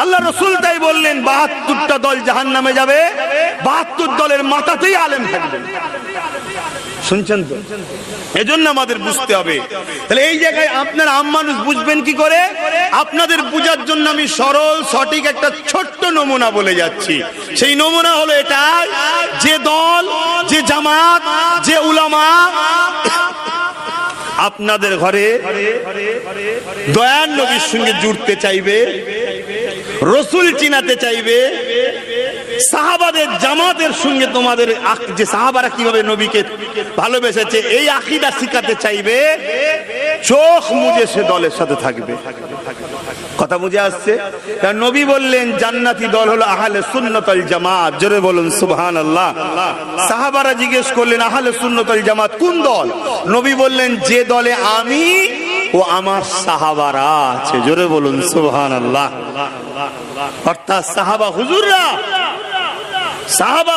আল্লাহ রসুল তাই বললেন ৭২টা দল জাহান্নামে যাবে, ৭২ দলের মাথাতেই আলেম থাকবে। শুনছেন তো? এজন্য আমাদের বুঝতে হবে। তাহলে এই জায়গায় আপনার আম মানুষ বুঝবেন কি করে? আপনাদের বুঝার জন্য আমি সরল সঠিক একটা ছোট্ট নমুনা বলে যাচ্ছি। সেই নমুনা হলো এটা, যে দল, যে জামাত, যে উলামা আপনাদের ঘরে দয়ার নবীর সঙ্গে জুড়তে চাইবে, রসুল চিনাতে চাইবে, সাহাবাদের জামাতের সঙ্গে তোমাদের যে সাহাবারা কিভাবে নবীকে ভালোবেসেছে এই আকীদা শিখাতে চাইবে, চোখ মুজে সে দলের সাথে থাকবে। কথা বুঝে আসছে? কারণ নবী বললেন জান্নাতি দল হলো আহলে সুন্নাত ওয়াল জামাত। জোরে বলুন সুবহানাল্লাহ। সাহাবারা জিজ্ঞেস করলেন আহলে সুন্নাত ওয়াল জামাত কোন দল? নবী বললেন যে দলে আমি ও আমার সাহাবারা আছে। জোরে বলুন সুবহানাল্লাহ। অর্থাৎ সাহাবা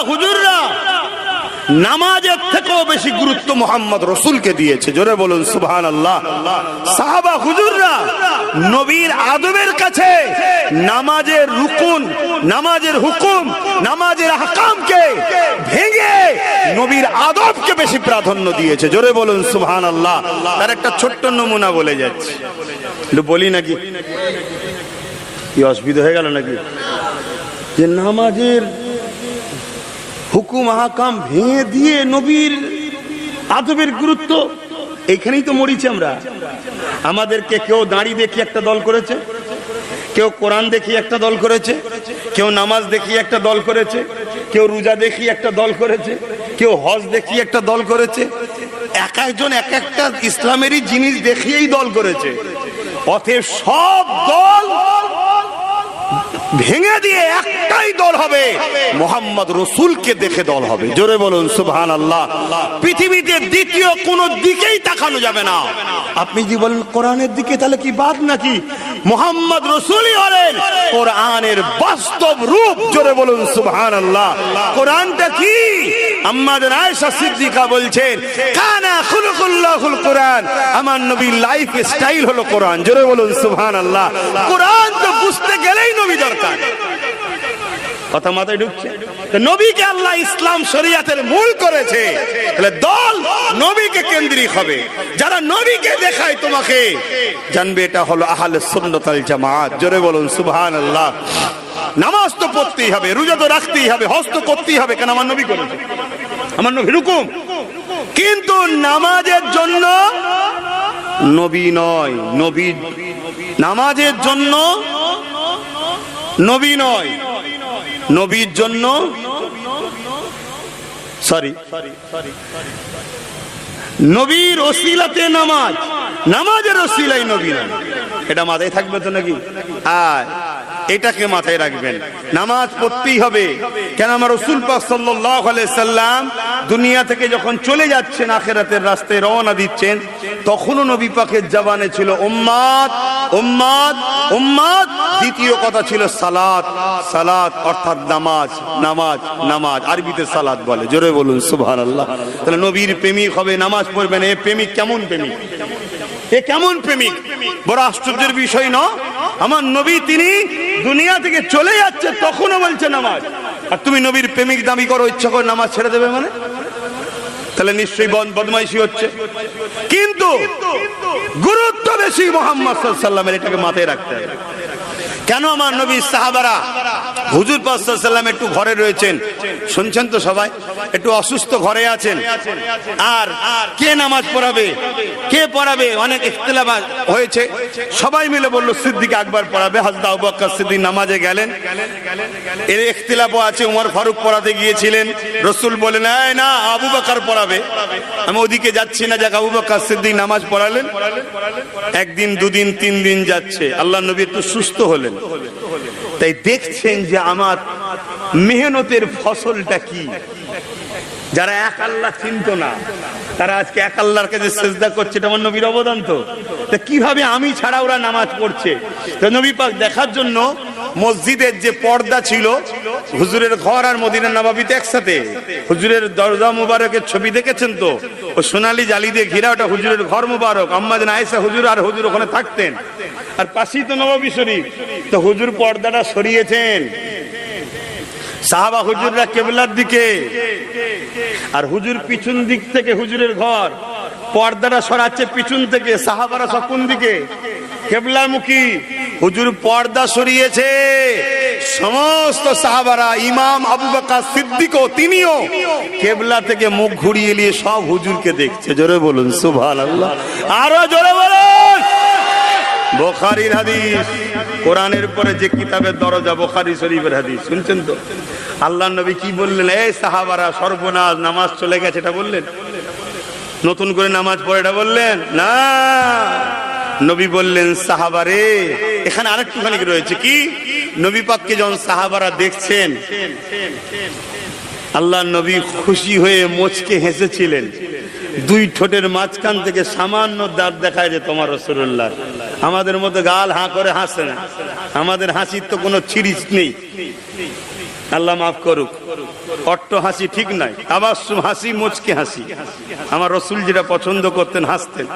হুজুররা নামাজের থেকেও বেশি গুরুত্ব মোহাম্মদ রসুলকে দিয়েছে। জোরে বলুন সুবহানাল্লাহ। সাহাবা হুজুররা নবীর আদবের কাছে নামাজের রুকুন, নামাজের হুকুম, নামাজের আহকামকে ভেঙে নবীর আদবকে বেশি প্রাধান্য দিয়েছে। জোরে বলুন সুবহানাল্লাহ। তার একটা ছোট্ট নমুনা বলে যাচ্ছে, বলি নাকি? কি অসুবিধা হয়ে গেল নাকি? যে নামাজের হুকুম আহকাম ভেঙে দিয়ে নবীর আদবের গুরুত্ব, এইখানেই তো মরিছি আমরা। আমাদেরকে কেউ দাড়ি দেখি একটা দল করেছে, কেউ কোরআন দেখি একটা দল করেছে, কেউ নামাজ দেখি একটা দল করেছে, কেউ রোজা দেখি একটা দল করেছে, কেউ হজ দেখি একটা দল করেছে। এক একজন এক একটা ইসলামেরই জিনিস দেখিয়েই দল করেছে। অতএব সব দল ভেঙে দিয়ে একটাই দল হবে, মোহাম্মদ রসুলকে দেখে দল হবে। জোরে বলুন সুবহানাল্লাহ। পৃথিবীতে দ্বিতীয় কোন দিকেই তাকানো যাবে না। আপনি কি বলেন কোরআনের দিকে, তাহলে কি বাদ নাকি? মোহাম্মদ রসুলই হলেন কোরআনের বাস্তব রূপ। জোরে বলুন সুবহানাল্লাহ। কোরআনটা কি? আম্মাদের আয়েশা সিদ্দিকা বলছেন কানা খুলুকুল্লাহুল কোরআন, আমার নবীর লাইফ স্টাইল হলো কোরআন। জোরে বলুন সুবহানাল্লাহ। কোরআন তো বুঝতে গেলেই নবী দরকার। কথা মাথায় ঢুকছে? নবীকে আল্লাহ ইসলাম শরিয়াতের মূল করেছে, তাহলে দল নবীকে কেন্দ্রিক হবে। যারা নবীকে দেখায় তোমাকে, জানবে এটা হলো আহলে সুন্নাত ওয়াল জামাত। জোরে বলুন সুবহানাল্লাহ। নামাজ তো পড়তেই হবে, রোজা তো রাখতেই হবে, হজ তো করতেই হবে, কেন আমার নবী করেছে, আমার নবীর হুকুম। কিন্তু নামাজের জন্য নবী নয়, নবী নামাজের জন্য নবী নয়, নবীর জন্য নবীর ওসিলাতে নামাজ, নামাজের ওসিলাই নবী নয়। এটা মাথায় থাকবে তো নাকি? আর এটাকে মাথায় রাখবেন, নামাজ পড়তেই হবে। কেন আমার রাসূল পাক সাল্লাল্লাহু আলাইহি সাল্লাম দুনিয়া থেকে যখন চলে যাচ্ছেন, আখিরাতের রাস্তায় রওনা দিচ্ছেন, তখনও নবী পাকের জবানে ছিল উম্মত উম্মত উম্মত। দ্বিতীয় কথা ছিল সালাত, সালাত অর্থাৎ নামাজ, নামাজ, নামাজ। আরবিতে সালাত বলে। জোরে বলুন সুবহানাল্লাহ। তাহলে নবীর প্রেমিক হবে, নামাজ পড়বেন। এ প্রেমিক কেমন প্রেমিক? এ কেমন প্রেমিক? বড় আশ্চর্যের বিষয় না? আমার নবী তিনি দুনিয়া থেকে চলে যাচ্ছে, তখনও বলছে নামাজ। আর তুমি নবীর প্রেমিক দাবি করো, ইচ্ছা করে নামাজ ছেড়ে দেবে মানে? তাহলে নিশ্চয়ই বদমাইশি হচ্ছে। কিন্তু গুরুত্ব বেশি মুহাম্মদ সাল্লাল্লাহু আলাইহি ওয়াসাল্লামের, এটাকে মাথায় রাখতে হবে। কেন আমার নবী সাহাবারা হুজুর পাক সাল্লাল্লাহু আলাইহি ওয়াসাল্লাম একটু ঘরে রয়েছেন, শুনছেন তো সবাই, একটু অসুস্থ ঘরে আছেন, আর কে নামাজ পড়াবে, কে পড়াবে, অনেক ইখতিলাফ হয়েছে। সবাই মিলে বলল সিদ্দিক আকবর পড়াবে। হযরত আবু বকর সিদ্দিক নামাজে গেলেন, এর ইখতিলাফও আছে। ওমর ফারুক পড়াতে গিয়েছিলেন, রাসূল বলেন এই না আবু বকর পড়াবে, আমি ওদিকে যাচ্ছি না, যাক আবু বকর সিদ্দিক নামাজ পড়ালেন। একদিন, দুদিন, 3 দিন যাচ্ছে, আল্লাহ নবী একটু সুস্থ হলেন। তাই দেখছেন যে আমার মেহনতের ফসলটা কি। যারা এক আল্লাহ চিনত না, তারা আজকে এক আল্লাহর কাছে সিজদা করছে, এটা আমার নবীর অবদান। তো কিভাবে আমি ছাড়া ওরা নামাজ পড়ছে? তো নবী পাক দেখার জন্য মসজিদের যে পর্দা ছিল, হুজুরের ঘর আর মদিনা নববীতে একসাথে, হুজুরের দরজা মুবারকের ছবি দেখেছেন তো, ও সোনালী জালি দিয়ে ঘেরা, ওটা হুজুরের ঘর মুবারক। আম্মা জান আয়েশা হুজুর আর হুজুর ওখানে থাকতেন, আর পাশেই তো নববী শরীফ। তো হুজুর পর্দাটা সরিয়েছেন, সাহাবা হুজুররা কিবলার দিকে, আর হুজুর পিছন দিক থেকে, হুজুরের ঘর পর্দাটা সরাচ্ছে পিছন থেকে, সাহাবারা সব কোন দিকে? কিবলামুখী। হুজুর পর্দা সরিয়েছে, সমস্ত সাহাবারা, ইমাম আবু বকর সিদ্দিকও, তিনিও কিবলা থেকে মুখ ঘুরিয়ে নিয়ে সব হুজুরকে দেখছে। জোরে বলুন সুবহানাল্লাহ, আরো জোরে বলুন। বুখারীর হাদিস, কোরআনের পরে যে কিতাবের দরজা বুখারী শরীফের হাদিস, শুনছেন তো? আল্লাহর নবী কি বললেন? এই সাহাবারা সর্বনাশ, নামাজ চলে গেছে, এটা বললেন? নতুন করে নামাজ পড়ে এটা বললেন না। নবী বললেন সাহাবারে, এখানে আরেকটুখানি রয়েছে কি, নবী পাককে যখন সাহাবারা দেখছেন, আল্লাহর নবী খুশি হয়ে মুচকে হেসেছিলেন। 2 ঠোঁটের মাঝখান থেকে সামান্য দাঁত দেখায় যে তোমার রাসূলুল্লাহ। আমাদের মতো গাল হাঁ করে হাসে না, আমাদের হাসির তো কোনো ছিরিচ নেই, আল্লাহ মাফ করুক। অট্ট হাসি ঠিক নাই, তাবাসসুম হাসি, মুচকে হাসি। আমার রাসূল যেটা পছন্দ করতেন, হাসতেন,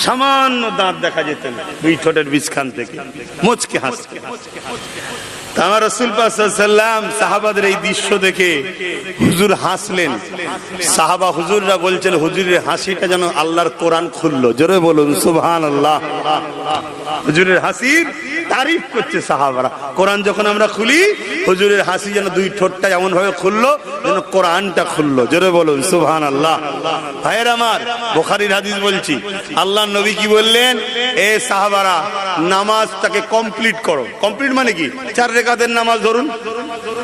সামান্য দাঁত দেখা যেতেন 2 ঠোঁটের বিছখান থেকে, মুচকে হাসতেন। আমার রাসূল পাক সাল্লাল্লাহু আলাইহি ওয়াসাল্লাম সাহাবাদের এই দৃশ্য দেখে হুজুর হাসলেন। সাহাবা হুজুররা বলছেন হুজুরের হাসিটা যেন আল্লাহর কোরআন খুললো। জোরে বলুন সুবহানাল্লাহ। হুজুরের হাসির তারিফ করছে সাহাবারা। কোরআন যখন আমরা খুলি, হুজুরের হাসি যেন 2 ঠোঁটটা এমন ভাবে খুললো যেন কোরআনটা খুললো। জোরে বলুন সুবহানাল্লাহ। ভাইয়ের আমার, বুখারীর হাদিস বলছি, আল্লাহর নবী কি বললেন? এ সাহাবারা, নামাজটাকে কমপ্লিট করো। কমপ্লিট মানে কি? 4 রাকাতের নামাজ ধরুন,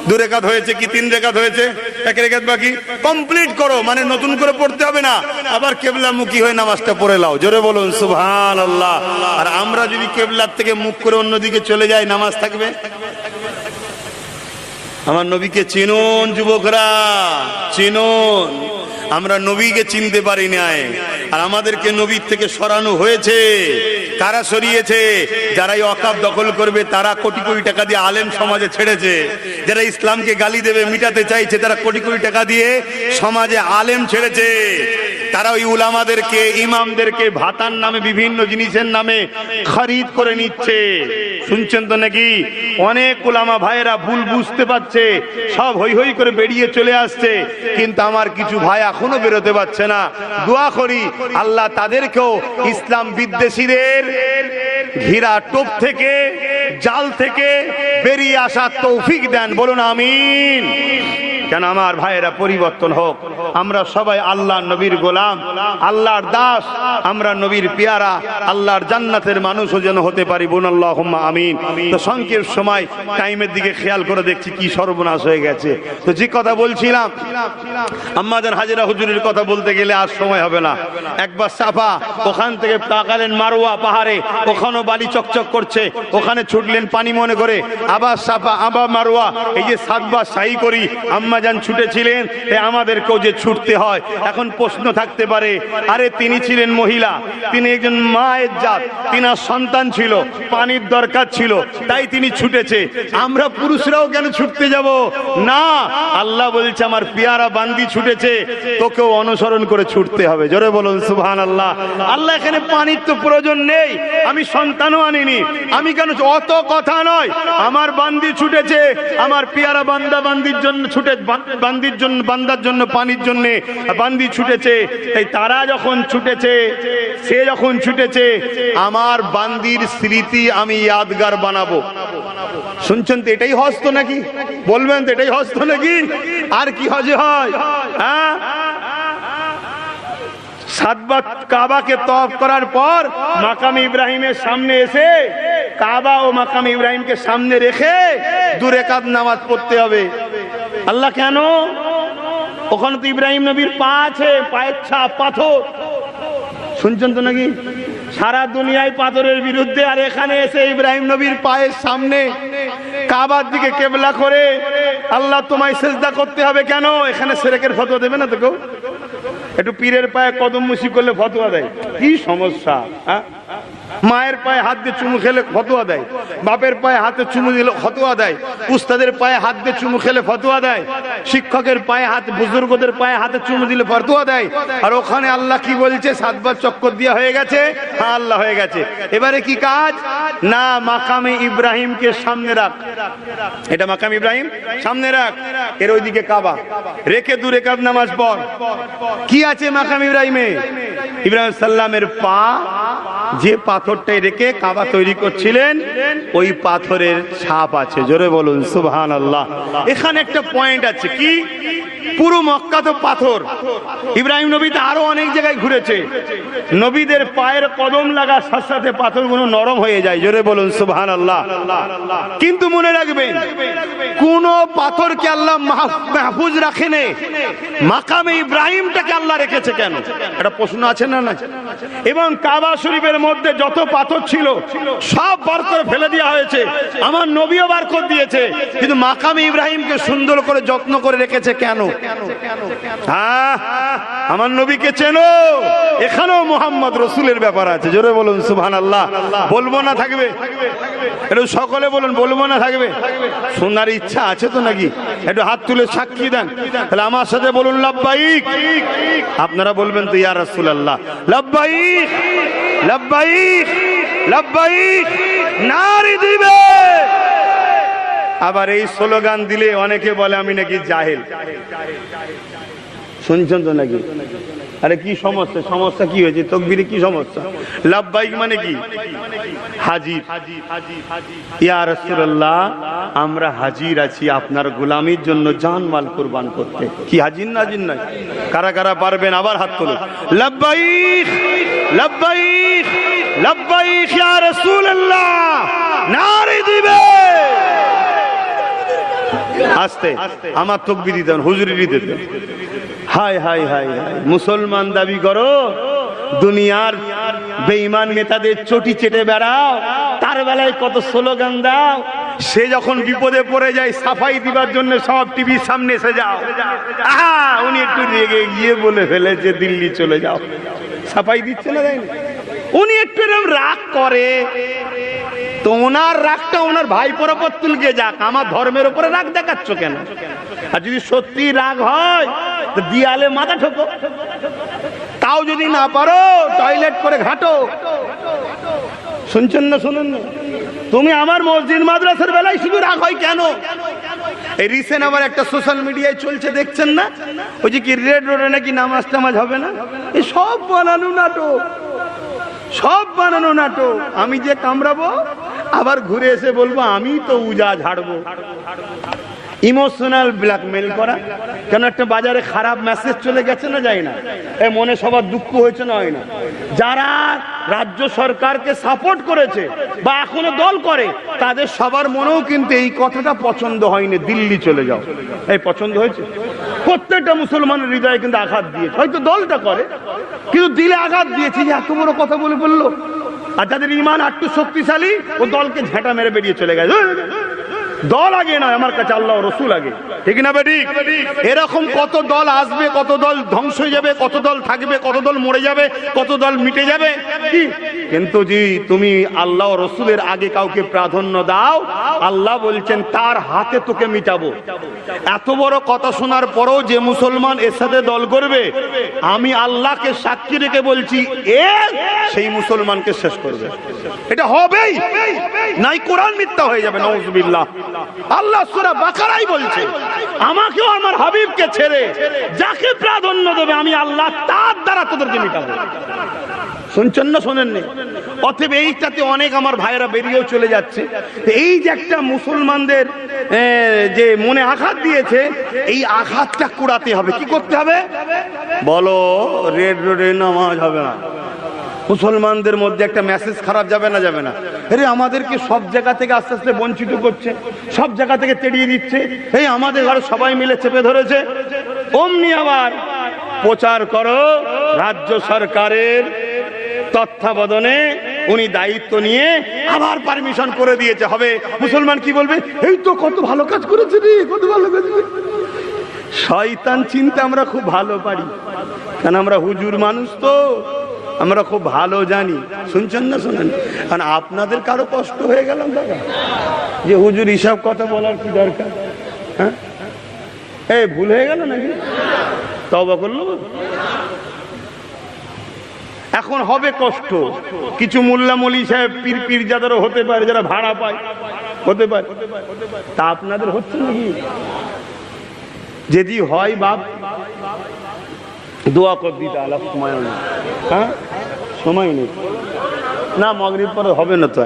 2 রাকাত হয়েছে কি 3 রাকাত হয়েছে, 1 রাকাত বাকি, কমপ্লিট করো। মানে নতুন করে পড়তে হবে না, আবার কিবলামুখী হয়ে নামাজটা পড়ে নাও। জোরে বলুন সুবহানাল্লাহ। আর আমরা যদি কিবলার থেকে মুখ করে অন্যদিকে চলে যাই, নামাজ থাকবে? আমার নবীকে চিনুন যুবকরা, চিনুন। আমরা নবীকে চিনতে পারি নাই, আর আমাদেরকে নবীর থেকে সরানো হয়েছে। কারা সরিয়েছে? যারা ওয়াকফ দখল করবে, তারা কোটি কোটি টাকা দিয়ে আলেম সমাজে ছেড়েছে। যারা ইসলামকে গালি দেবে, মিটাতে চাইছে, তারা কোটি কোটি টাকা দিয়ে সমাজে আলেম ছেড়েছে। তারা ওই উলামাদেরকে, ইমামদেরকে ভাতার নামে, বিভিন্ন জিনিসের নামে খরিদ করে নিচ্ছে। শুনছেন তো নাকি? অনেক উলামা ভাইয়েরা ভুল বুঝতে পারছে, সব হই হই করে বেরিয়ে চলে আসছে, কিন্তু আমার কিছু ভাই এখনো বেরোতে পারছে না। দোয়া করি আল্লাহ তাদেরকেও ইসলাম বিদ্বেষীদের ঘিরা টোপ থেকে, জাল থেকে বেরিয়ে আসার তৌফিক দেন। বলুন আমিন। কেন আমার ভাইয়েরা, পরিবর্তন হোক। আমরা সবাই আল্লাহর নবীর গোলাম, আল্লাহর দাস, আমরা নবীর পেয়ারা, আল্লাহর জান্নাতের মানুষও যেন হতে পারি। বলুন আল্লাহুম্মা আমিন। তো সংক্ষেপ সময়, টাইমের দিকে খেয়াল করে দেখছি কি সর্বনাশ হয়ে গেছে। তো যে কথা বলছিলাম, আম্মা জান হাজেরা হুজুরের কথা বলতে গেলে আর সময় হবে না। একবার সাফা, ওখান থেকে তাকালেন মারওয়া পাহাড়ে, ওখানেও বালি চকচক করছে, ওখানে ছুটলেন পানি মনে করে। আবার সাফা, আবার মারওয়া, এই যে 7 বার সাই করি আম্মা জান ছুটেছিলেন, আমাদেরকেও যে ছুটতে হয়। এখন প্রশ্ন থাকতে পারে, আরে তিনি ছিলেন মহিলা, তিনি একজন মায়ের জাত, তিনার সন্তান ছিল, পানির দরকার ছিল, তাই তিনি ছুটেছে। আমরা পুরুষরাও কেন ছুটতে যাব? না, আল্লাহ বলছে আমার পেয়ারা বান্দি ছুটেছে, তোকেও অনুসরণ করে ছুটতে হবে। জোরে বলুন সুবহানাল্লাহ। আল্লাহ এখানে পানির তো প্রয়োজন নেই, আমি সন্তানও আনিনি, আমি কেন? অত কথা নয়, আমার বান্দি ছুটেছে, আমার পেয়ারা বান্দা বান্দির জন্য ছুটে, বান্দির জন্য, বান্দার জন্য, পানির জন্য বান্দি ছুটেছে। তাই তারা যখন ছুটেছে, সে যখন ছুটেছে, আমার বান্দির স্মৃতি আমি ইয়াদগার বানাবো। শুনছেন তো? এটাই হজ তো নাকি? বলবেন তো এটাই হজ তো নাকি? আর কি হজে হয়? হ্যাঁ, 7 বার কাবাকে তওয়াফ করার পর মাকাম ইব্রাহিমের সামনে এসে কাবা ও মাকাম ইব্রাহিমকে সামনে রেখে 2 রাকাত নামাজ পড়তে হবে। আল্লাহ কেন? ওখানে তো ইব্রাহিম নবীর পা আছে, পায়ের ছাপ, পাথর। শুনছেন তো নাকি? সারা দুনিয়ায় পাথরের বিরুদ্ধে, আর এখানে এসে ইব্রাহিম নবীর পায়ের সামনে কাবার দিকে কেবলা করে আল্লাহ তোমায় সিজদা করতে হবে কেন? এখানে শিরকের ফতোয়া দেবে না তো কেউ? একটু পীরের পায়ে কদম মুশি করলে ফতোয়া দেয়, কি সমস্যা? হ্যাঁ, মায়ের পায়ে হাত দিয়ে চুমু খেলে ফতোয়া দেয়, বাপের পায়ে হাতে চুমু দিলে ফতোয়া দেয়, উস্তাদের পায়ে হাত দিয়ে চুমু খেলে ফতোয়া দেয়, শিক্ষকের পায়ে হাত, বুজুর্গদের পায়ে হাতে চুমু দিলে ফতোয়া দেয়। আর ওখানে আল্লাহ কি বলছে? 7 বার চক্কর দিয়া হয়ে গেছে। হ্যাঁ, আল্লাহ হয়ে গেছে। এবারে কি কাজ? না, মাকামে ইব্রাহিমকে সামনে রাখ। এটা মাকাম ইব্রাহিম, সামনে রাখ। এর ওইদিকে কাবা রেখে 2 রাকাত নামাজ পড়। কি আছে মাকাম ইব্রাহিমে? ইব্রাহিম সাল্লামের পা, যে পাথরটাই রেখে কাবা তৈরি করছিলেন ওই পাথরের ছাপ আছে। জোরে বলুন সুবহানাল্লাহ। এখানে একটা পয়েন্ট আছে, কি? পুরো মক্কা তো পাথর। ইব্রাহিম নবী তো আরো অনেক জায়গায় ঘুরেছে। নবীদের পায়ের কদম লাগার সাথে সাথে পাথরগুলো নরম হয়ে যায়। জোরে বলুন সুবহানাল্লাহ। কিন্তু মনে রাখবেন, কোন পাথরকে আল্লাহ মাহফুজ রাখেনি, মাকামে ইব্রাহিমটাকে আল্লাহ রেখেছে কেন? একটা প্রশ্ন আছে না? এবং কাবা শরীফের মধ্যে যত পাথর ছিল সব বার করে ফেলে দেওয়া হয়েছে। আমার নবীও বার করে দিয়েছে, কিন্তু মাকামে ইব্রাহিমকে সুন্দর করে যত্ন করে রেখেছে কেন? হ্যাঁ, আমার নবীকে চেনো। এখানেও মুহাম্মদ রাসূলের ব্যাপার আছে। জোরে বলুন সুবহানাল্লাহ। বলবো না থাকবে? একটু সকলে বলুন, বলবো না থাকবে? শোনার ইচ্ছা আছে তো নাকি? একটু হাত তুলে সাক্ষী দেন। তাহলে আমার সাথে বলুন লাব্বাইক। আপনারা বলবেন তো ইয়া রাসূলুল্লাহ, লাব্বাইক লাব্বাইক লাব্বাইক নারী দিবে। আবার এই স্লোগান দিলে অনেকে বলে আমি নাকি জাহেল। শুনছেন তো নাকি? আরে কি সমস্যা? সমস্যা কি হয়েছে? তাকবীরে কি সমস্যা? লাব্বাইক মানে কি? হাজির। ইয়া রাসূলুল্লাহ, আমরা হাজির আছি আপনার গোলামির জন্য জানমাল কুরবান করতে। কি হাজির না? হাজির নয়? কারা কারা পারবেন আবার হাত তুলুন। লাব্বাইক লাব্বাইক লাব্বাইক ইয়া রাসূলুল্লাহ, নারে দিবে। আস্তে আমার তাকবীর দিতেন, হুজুরি দিতেন। হায় হায় হায় হায়, মুসলমান দাবি করো, দুনিয়ার বেঈমান নেতাদের চটি চেটে বেড়াও, তার বেলায় কত স্লোগান দাও। সে যখন বিপদে পড়ে যায় সাফাই দিবার জন্য সব টিভির সামনে এসে যাও। উনি একটু রেগে গিয়ে বলে ফেলেছে দিল্লি চলে যাও। সাফাই দিচ্ছে না, তাই না? উনি একটু এরকম রাগ করে, তো ওনার রাগটা ওনার ভাইপোর ওপর তুলকে যাক, আমার ধর্মের উপরে রাগ দেখাচ্ছ কেন? আর যদি সত্যি রাগ হয় তো দিয়ালে মাথা ঠোকো। তাও যদি না পারো টয়লেট করে ঘাটো। শুনছেন না? শুনুন না। তুমি আমার মসজিদ মাদ্রাসার বেলায় শুধু রাগ হয় কেন? এই রিসেন্ট আবার একটা সোশ্যাল মিডিয়ায় চলছে, দেখছেন না? ওই যে কি রেড রোডে নাকি নামাজ টামাজ হবে না। এই সব বানানো নাটক, সব বানানো নাটক। আমি যে কামড়াবো আবার ঘুরে এসে বলবো আমি তো উজা ঝাড়বো। ইমোশনাল ব্ল্যাকমেল করা কেন? একটা বাজারে খারাপ মেসেজ চলে গেছে না, যায় না? এ মনে সবার দুঃখ হয়েছে না, হয় না? যারা রাজ্য সরকারকে সাপোর্ট করেছে বা এখনো দল করে, তাদের সবার মনেও কিন্তু এই কথাটা পছন্দ হয়নি, দিল্লি চলে যাও। এই পছন্দ হয়েছে? প্রত্যেকটা মুসলমানের হৃদয়ে কিন্তু আঘাত দিয়েছে। হয়তো দলটা করে, কিন্তু দিলে আঘাত দিয়েছে। এত বড় কথা বলে বললো। আর যাদের ইমান একটু শক্তিশালী, ও দলকে ঝেঁটা মেরে বেরিয়ে চলে গেছে। দল আগে নয়, আমার কাছে আল্লাহ রসুল আগে। ঠিক না বেটি? এরকম কত দল আসবে, কত দল ধ্বংস হয়ে যাবে, কত দল থাকবে, কত দল মরে যাবে, কত দল মিটে যাবে। কিন্তু জি তুমি আল্লাহ রসুলের আগে কাউকে প্রাধান্য দাও, আল্লাহ বলছেন তার হাতে তোকে মিটাবো। এত বড় কথা শোনার পরও যে মুসলমান এর সাথে দল করবে, আমি আল্লাহকে সাক্ষী রেখে বলছি সেই মুসলমানকে শেষ করবে। এটা হবেই, নাই কোরআন মিথ্যা হয়ে যাবে। নাউজুবিল্লাহ। আল্লাহ সূরা বাকারায় বলছে আমাকেও আমার হাবিবকে ছেড়ে যাকে প্রাধান্য দেবে আমি আল্লাহ তার দ্বারা তোদেরকে মিটাবো। শুনছেন না শোনেননি? অতএব এইটাতে অনেক আমার ভাইয়েরা বেরিয়েও চলে যাচ্ছে। এই যে একটা মুসলমানদের যে মনে আঘাত দিয়েছে, এই আঘাতটা কুড়াতে হবে। কি করতে হবে বলো? রেড রোডে নামাজ হবে না। মুসলমানদের মধ্যে একটা মেসেজ খারাপ যাবে না? যাবে না। আরে আমাদেরকে সব জায়গা থেকে আস্তে আস্তে বঞ্চিত করছে, সব জায়গা থেকে তেড়িয়ে দিচ্ছে। এই আমাদের ঘরে সবাই মিলে চেপে ধরেছে। অমনি আবার প্রচার করো রাজ্য সরকারের তত্ত্বাবধানে, উনি দায়িত্ব নিয়ে আবার পারমিশন করে দিয়েছে। হবে মুসলমান কি বলবে? এই তো কত ভালো কাজ করেছে রে, কত ভালো কাজ করেছে। শয়তান চিন্তা আমরা খুব ভালো পারি, কারণ আমরা হুজুর মানুষ তো, আমরা খুব ভালো জানি। শুনছেন না শোনেন? কারণ আপনাদের কারো কষ্ট হয়ে গেলাম দাদা যে হুজুর হিসাব কথা বলার কি দরকার? হ্যাঁ, এই ভুল হয়ে গেল নাকি? তওবা করলো। এখন হবে কষ্ট। কিছু মোল্লা মলি সাহেব পীর পীরজাদারও হতে পারে, যারা ভাড়া পায়, হতে পারে। তা আপনাদের হচ্ছে নাকি? যদি হয় বাপ দোয়া কর দিতে, আল্লাহ সময় নেই। হ্যাঁ, সময় নেই না, মাগরিব পরে হবে না। তো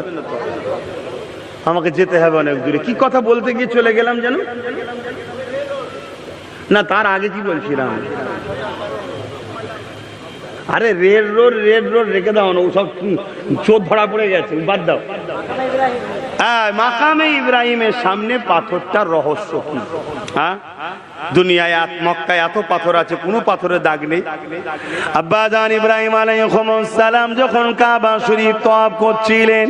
আমাকে যেতে হবে অনেক দূরে। কি কথা বলতে গিয়ে চলে গেলাম যেন না, তার আগে কি বলছিলাম? আরে রেড রোড রেখে দাও না, ওসব চোর ধরা পড়ে গেছে, বাদ দাও। মাকামে ইব্রাহিমের সামনে পাথরটার রহস্য কি? হ্যাঁ, দুনিয়ায় মক্কায় এত পাথর আছে, কোনো পাথরের দাগ নেই। আব্বাজান ইব্রাহিম আলাইহিস সালাম যখন কাবা শরীফ তওয়াফ করছিলেন,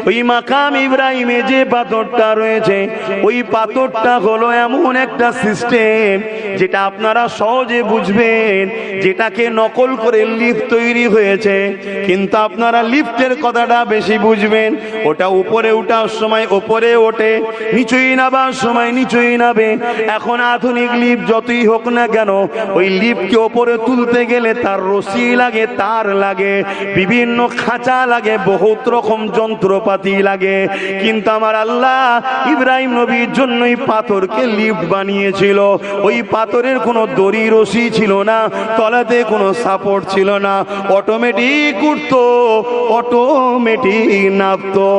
ওই মাকাম ইব্রাহিমে যে পাথরটা রয়েছে, ওই পাথরটা হলো এমন একটা সিস্টেম যেটা আপনারা সহজে বুঝবেন, যেটাকে নকল করে লিফট তৈরি হয়েছে। কিন্তু আপনারা লিফটের কথাটা বেশি বুঝবেন। ওটা উপরে ওঠার সময় উপরে ওঠে, নিচুই নামার সময় নিচুই নামে। এখন আধুনিক লিফট যতই হোক না কেন, ওই লিফটকে ওপরে তুলতে গেলে তার রশি লাগে, তার লাগে, বিভিন্ন খাঁচা লাগে, বহুত রকম যন্ত্রপাতি লাগে। কিন্তু আমার আল্লাহ ইব্রাহিম নবীর জন্যই পাথরকে লিফট বানিয়েছিল। ওই পাথরের কোনো দড়ি রশি ছিল না, তলাতে কোনো সাপোর্ট ছিল না, অটোমেটিক উঠতো, অটোমেটিক নামতো।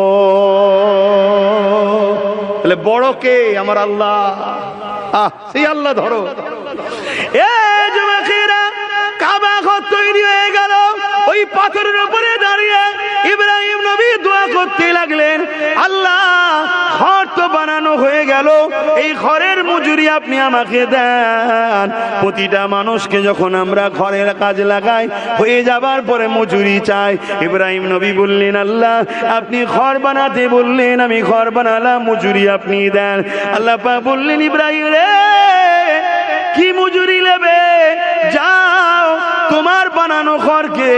তাহলে বড় কে? আমার আল্লাহ। সেই আল্লাহ ধরো। এই যুবকেরা, কাবা ঘর তৈরি হয়ে গেল, ওই পাথরের উপরে দাঁড়িয়ে ইব্রাহিম নবী দোয়া করতে লাগলেন, আল্লাহ ঘর তো বানানো হয়ে গেল, এই ঘরের মজুরি আপনি আমাকে দেন। প্রতিটা মানুষকে যখন আমরা ঘরের কাজ লাগাই, হয়ে যাবার পরে মজুরি চাই। ইব্রাহিম নবী বললেন, আল্লাহ আপনি ঘর বানাতে বললেন, আমি ঘর বানালাম, মজুরি আপনি দেন। আল্লাহ পাক বললেন, ইব্রাহিম রে, কি মজুরি নেবে? যাও, তোমার বানানো ঘরকে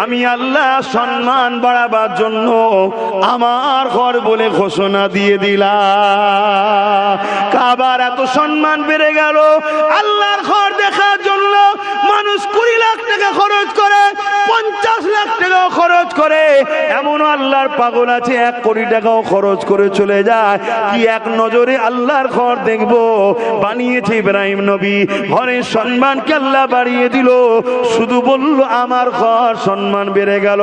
আমি আল্লাহ সম্মান বাড়াবার জন্য আমার ঘর বলে ঘোষণা দিয়ে দিলাম। কাবার এত সম্মান বেড়ে গেল, আল্লাহর ঘর দেখার জন্য মানুষ 20 লাখ টাকা খরচ করে, 50 লাখ টাকাও খরচ করে। এমন আল্লাহর পাগল আছে 1 কোটি টাকাও খরচ করে চলে যায়। কি এক নজরে আল্লাহর ঘর দেখবো? বানিয়েছে ইব্রাহিম নবী। ঘরের সম্মানকে আল্লাহ বাড়িয়ে দিল, শুধু বলল আমার ঘর, সম্মান বেড়ে গেল।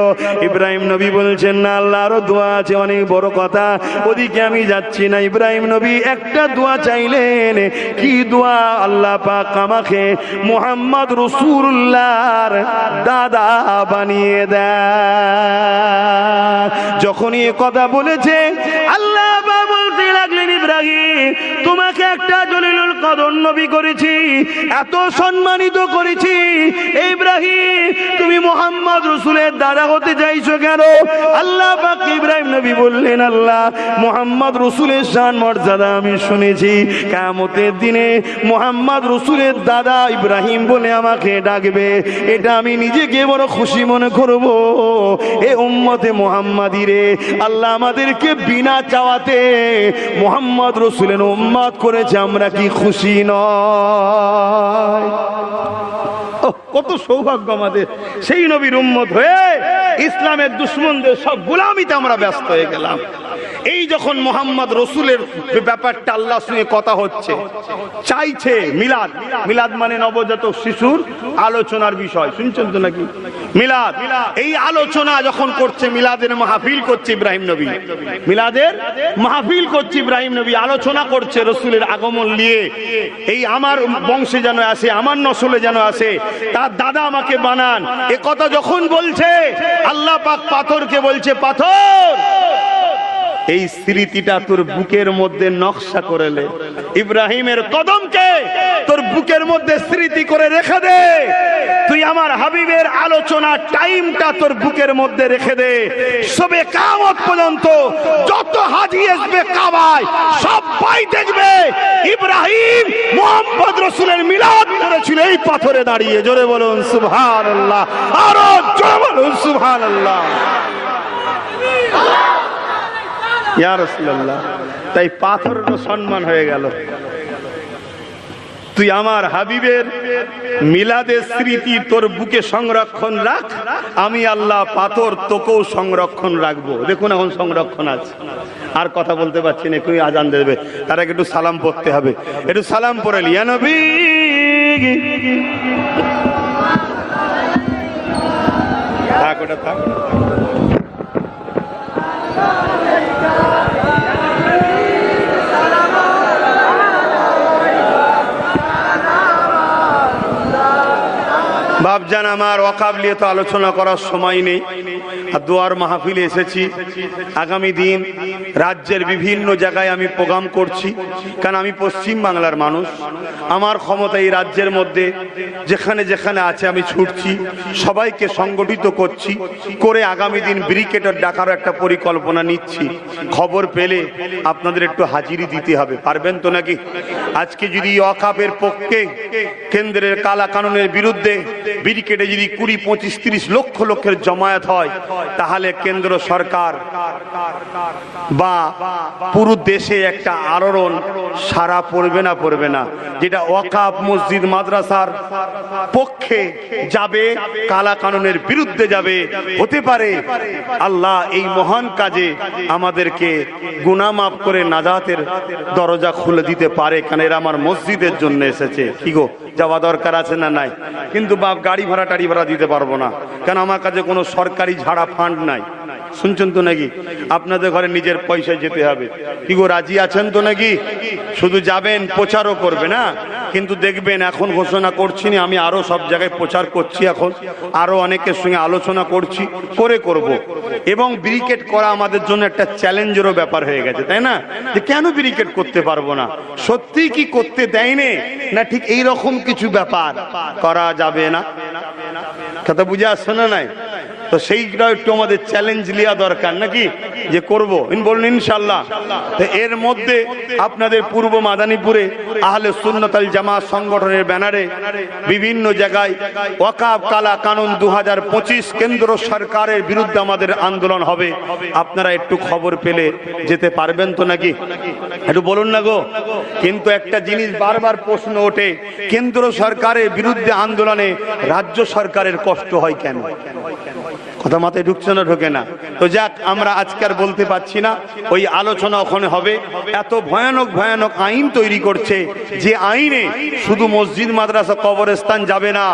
ইব্রাহিম নবী বলছেন, না আল্লাহ আরো দোয়া আছে, অনেক বড় কথা, ওদিকে আমি যাচ্ছি না। ইব্রাহিম নবী একটা দোয়া চাইলেন। কি দোয়া? আল্লাহ পাক আমাকে মুহাম্মদ রাসূলুল্লাহর দাদা বানিয়ে দেন। যখনই এ কথা বলেছে, আল্লাহ পাক বলতে লাগলেন, ইব্রাহিম তোমাকে একটা জলিলুল কদর নবী করেছি, এত সম্মানিত করেছি। ইব্রাহিম তুমি মুহাম্মদ রাসূলের দাদা হতে চাইছো কেন? আল্লাহ পাক ইব্রাহিম নবী বললেন, আল্লাহ মুহাম্মদ রাসূলের শান মর্যাদা আমি শুনেছি, কিয়ামতের দিনে মুহাম্মদ রাসূলের দাদা ইব্রাহিম বলে আমাকে ডাকবে, এটা আমি নিজেকে বড় খুশি মনে করব। এ উম্মতে মুহাম্মাদি রে, আল্লাহ আমাদেরকে বিনা চাওয়াতে মুহাম্মদ রাসূলের উম্মত করেছে, আমরা কি খুশি নয়? কত সৌভাগ্য আমাদের, সেই নবীর উম্মত হয়ে ইসলামের দুশমনদের সব গোলামিতে আমরা ব্যস্ত হয়ে গেলাম। এই যখন মুহাম্মদ রাসূলের ব্যাপারটা আল্লাহর সঙ্গে কথা হচ্ছে, চাইছে মিলাদ। মিলাদ মানে নবজাতক শিশুর আলোচনার বিষয়, শুনছেন তো নাকি? মিলাদ, এই আলোচনা যখন করছে, মিলাদের মাহফিল করছে ইব্রাহিম নবী, মিলাদের মাহফিল করছে ইব্রাহিম নবী, আলোচনা করছে রসুলের আগমন নিয়ে। এই আমার বংশে যেন আসে, আমার নসলে যেন আসে, তার দাদা আমাকে বানান, এ কথা যখন বলছে, আল্লাহ পাক পাথরকে বলছে, পাথর এই স্মৃতিটা তোর বুকের মধ্যে নকশা করে লে, ইব্রাহিমের কদমকে তোর বুকের মধ্যে স্মৃতি করে রেখে দে, তুই আমার হাবিবের আলোচনা টাইমটা তোর বুকের মধ্যে রেখে দে। সবে কিয়ামত পর্যন্ত যত হাজি আসবে কাবায়, সবাই দেখবে ইব্রাহিম মুহাম্মদ রাসূলের মিলাদ করেছিল এই পাথরে দাঁড়িয়ে। জোরে বলুন সুবহানাল্লাহ, আরো জোরে বলুন সুবহানাল্লাহ। ইয়া রাসূলুল্লাহ, তাই পাথরেরও সম্মান হয়ে গেল। তুই আমার হাবিবের মিলাদের স্মৃতি তোর বুকে সংরক্ষণ রাখ, আমি আল্লাহ পাথর তোকেও সংরক্ষণ রাখবো। দেখুন এখন সংরক্ষণ আছে। আর কথা বলতে পারছি না, একটু আজান দেবে, তার আগে একটু সালাম পড়তে হবে। একটু সালাম পড়ে ইয়া নবী। থাক ওটা থাক। বাপজান আমার, ওয়াকাব নিয়ে তো আলোচনা করার সময় নেই, আর দোয়ার মাহফিলে এসেছি। আগামী দিন রাজ্যের বিভিন্ন জায়গায় আমি প্রোগ্রাম করছি, কারণ আমি পশ্চিম বাংলার মানুষ। আমার ক্ষমতা এই রাজ্যের মধ্যে যেখানে যেখানে আছে আমি ছুটছি, সবাইকে সংগঠিত করছি, করে আগামী দিন ব্রিগেডের ডাকারও একটা পরিকল্পনা নিচ্ছি। খবর পেলে আপনাদের একটু হাজিরি দিতে হবে, পারবেন তো নাকি? আজকে যদি ওয়াকাবের পক্ষে, কেন্দ্রের কালা কানুনের বিরুদ্ধে ব্রিগেডে যদি 20, 25, 30 লক্ষ লোকের জমায়েত হয়, তাহলে কেন্দ্র সরকার বা পুরো দেশে একটা আলোড়ন সারা পড়বে না পড়বে না? যেটা ওয়াকাফ মসজিদ মাদ্রাসার পক্ষে যাবে, কালা কানুনের বিরুদ্ধে যাবে, হতে পারে আল্লাহ এই মহান কাজে আমাদেরকে গুনাহ মাফ করে নাজাতের দরজা খুলে দিতে পারে, কারণ এরা আমার মসজিদের জন্য এসেছে। কি গো, যাওয়া দরকার আছে না নাই? কিন্তু বাপ গাড়ি ভাড়া টাড়ি ভাড়া দিতে পারবো না, কারণ আমার কাছে কোনো সরকারি ঝাড়া ফান্ড নাই। শুনছেন তো নাকি? আপনাদের ঘরে নিজের পয়সায় যেতে হবে। কি গো, রাজি আছেন তো নাকি? শুধু যাবেন, প্রচারও করবে না, কিন্তু দেখবেন এখন ঘোষণা করছি না, আমি আরো সব জায়গায় প্রচার করছি, এখন আরো অনেকের সঙ্গে আলোচনা করছি, করব। এবং ব্রিগেড করা আমাদের জন্য একটা চ্যালেঞ্জেরও ব্যাপার হয়ে গেছে, তাই না? যে কেন ব্রিগেড করতে পারবো না? সত্যি কি করতে দেয়নি না ঠিক এই রকম কিছু ব্যাপার করা যাবে না? কথা বুঝে আসছে না নাই? তো সেইটা একটু আমাদের চ্যালেঞ্জ নেওয়া দরকার নাকি, যে করব। বলুন ইনশাআল্লাহ। তো এর মধ্যে আপনাদের পূর্ব মাদারীপুরে আহলে সুন্নাত ওয়াল জামাত সংগঠনের ব্যানারে বিভিন্ন জায়গায় ওয়াকাফ কালা কানুন 2025 কেন্দ্র সরকারের বিরুদ্ধে আমাদের আন্দোলন হবে। আপনারা একটু খবর পেলে যেতে পারবেন তো নাকি? একটু বলুন না গো। কিন্তু একটা জিনিস বারবার প্রশ্ন ওঠে, কেন্দ্র সরকারের বিরুদ্ধে আন্দোলনে রাজ্য সরকারের কষ্ট হয় কেন? কথা মাথায় ঢুকছে না, ঢোকে না? তো যাক, আমরা আজকে আর বলতে পারছি না, ওই আলোচনা ওখানে হবে। এত ভয়ানক ভয়ানক আইন তৈরি করছে, যে আইনে শুধু মসজিদ মাদ্রাসা কবরস্থান যাবে না,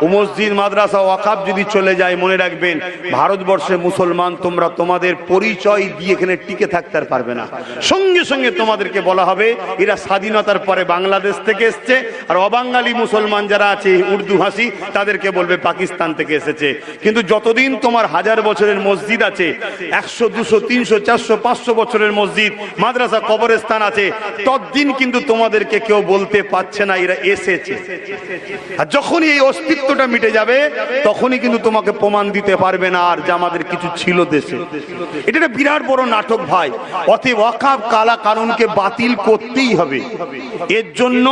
ও মসজিদ মাদ্রাসা ওয়াকাফ যদি চলে যায়, মনে রাখবেন ভারতবর্ষে মুসলমান তোমরা তোমাদের পরিচয় দিয়ে এখানে টিকে থাকতে পারবে না। সঙ্গে সঙ্গে তোমাদেরকে বলা হবে এরা স্বাধীনতার পরে বাংলাদেশ থেকে এসছে, আর অবাঙালি মুসলমান যারা আছে উর্দু ভাষী তাদেরকে বলবে পাকিস্তান থেকে এসেছে। কিন্তু যতদিন তোমার 1000 বছরের মসজিদ আছে, 100, 200, 300, 400, 500 বছরের মসজিদ মাদ্রাসা কবরস্থান আছে, ততদিন কিন্তু তোমাদেরকে কেউ বলতে পারছে না এরা এসেছে। আর যখনই এই অস্তিত্বটা মিটে যাবে, তখনই কিন্তু তোমাকে প্রমাণ দিতে পারবে না আর যে আমাদের কিছু ছিল দেশে। এটা একটা বিরাট বড় নাটক ভাই। অতএব ওয়াকাফ কালা কানুনকে বাতিল করতেই হবে। এর জন্য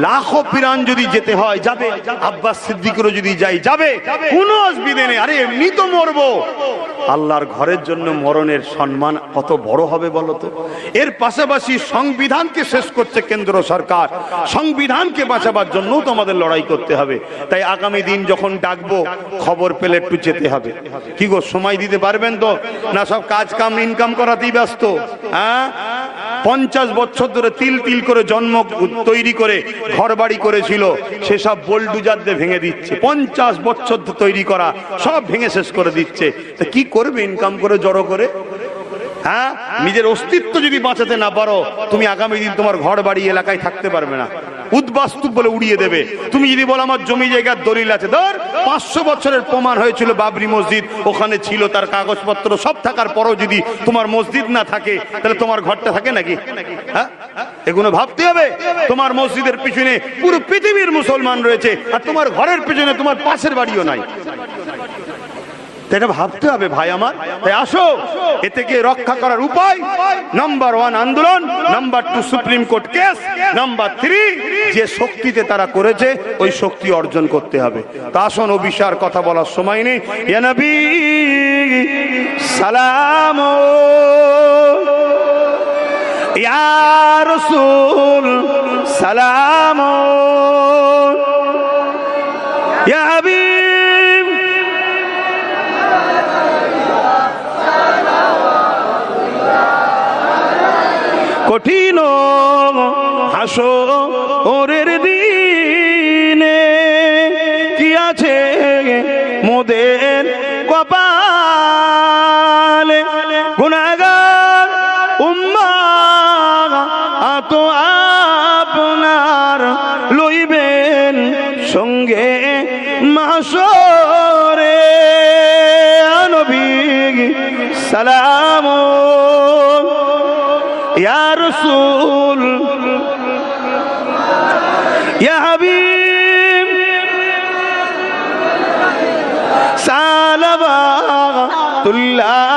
লাখো প্রাণ যদি যেতে হয় যাবে, আব্বাস সিদ্দিকীরও যদি যাই যাবে, কোনো অসুবিধা নেই। আরে এমনি আমি তো মরবো। আল্লাহর ঘরের জন্য মরণের সম্মান কত বড় হবে বলো তো। এর পাশাপাশি সংবিধানকে শেষ করছে কেন্দ্র সরকার, সংবিধানকে বাঁচাবার জন্য তো আমাদের লড়াই করতে হবে। তাই আগামী দিন যখন ডাকবো খবর পেলে একটু যেতে হবে। কি গো, সময় দিতে পারবেন তো? না সব কাজ কাম ইনকাম করাতেই ব্যস্ত? হ্যাঁ, 50 বছর ধরে তিল তিল করে জন্ম তৈরি করে ঘর বাড়ি করেছিল, সেসব বোলডুজার দিয়ে ভেঙে দিচ্ছে। 50 বছর তৈরি করা সব ভেঙে শেষ করে দিচ্ছে। তা কি করবে ইনকাম করে জড়ো করে? হ্যাঁ, নিজের অস্তিত্ব যদি বাঁচাতে না পারো, তুমি আগামী দিন তোমার ঘর বাড়ি এলাকায় থাকতে পারবে না, উদ্বাস্তু বলে উড়িয়ে দেবে। তুমি যদি বলো আমার জমি জায়গার দলিল আছে, ধর 500 বছরের প্রমাণ হয়েছিল বাবরি মসজিদ ওখানে ছিল, তার কাগজপত্র সব থাকার পরও যদি তোমার মসজিদ না থাকে, তাহলে তোমার ঘরটা থাকে নাকি? হ্যাঁ, এগুলো ভাবতে হবে। তোমার মসজিদের পিছনে পুরো পৃথিবীর মুসলমান রয়েছে, আর তোমার ঘরের পিছনে তোমার পাশের বাড়িও নাই। এটা ভাবতে হবে ভাই আমার। তাই আসো, এ থেকে রক্ষা করার উপায়, নাম্বার 1 আন্দোলন, number 2 supreme court case, number 3 যে শক্তিতে তারা করেছে ওই শক্তি অর্জন করতে হবে। তা আসুন, ও বিষয়ের কথা বলার সময় নেই। ইয়া নবী সালাম, ইয়া রাসূল সালাম, ইয়া হাবিব কঠিন হাসরের দিনে কি আছে মোদের কপালে, গুনাহগার উম্মাহ তো আপনার লইবেন সঙ্গে মাহশরে। নবী সালাম, ইয়া রাসূল ইয়া হাবিব সালাওয়াতুল্লাহ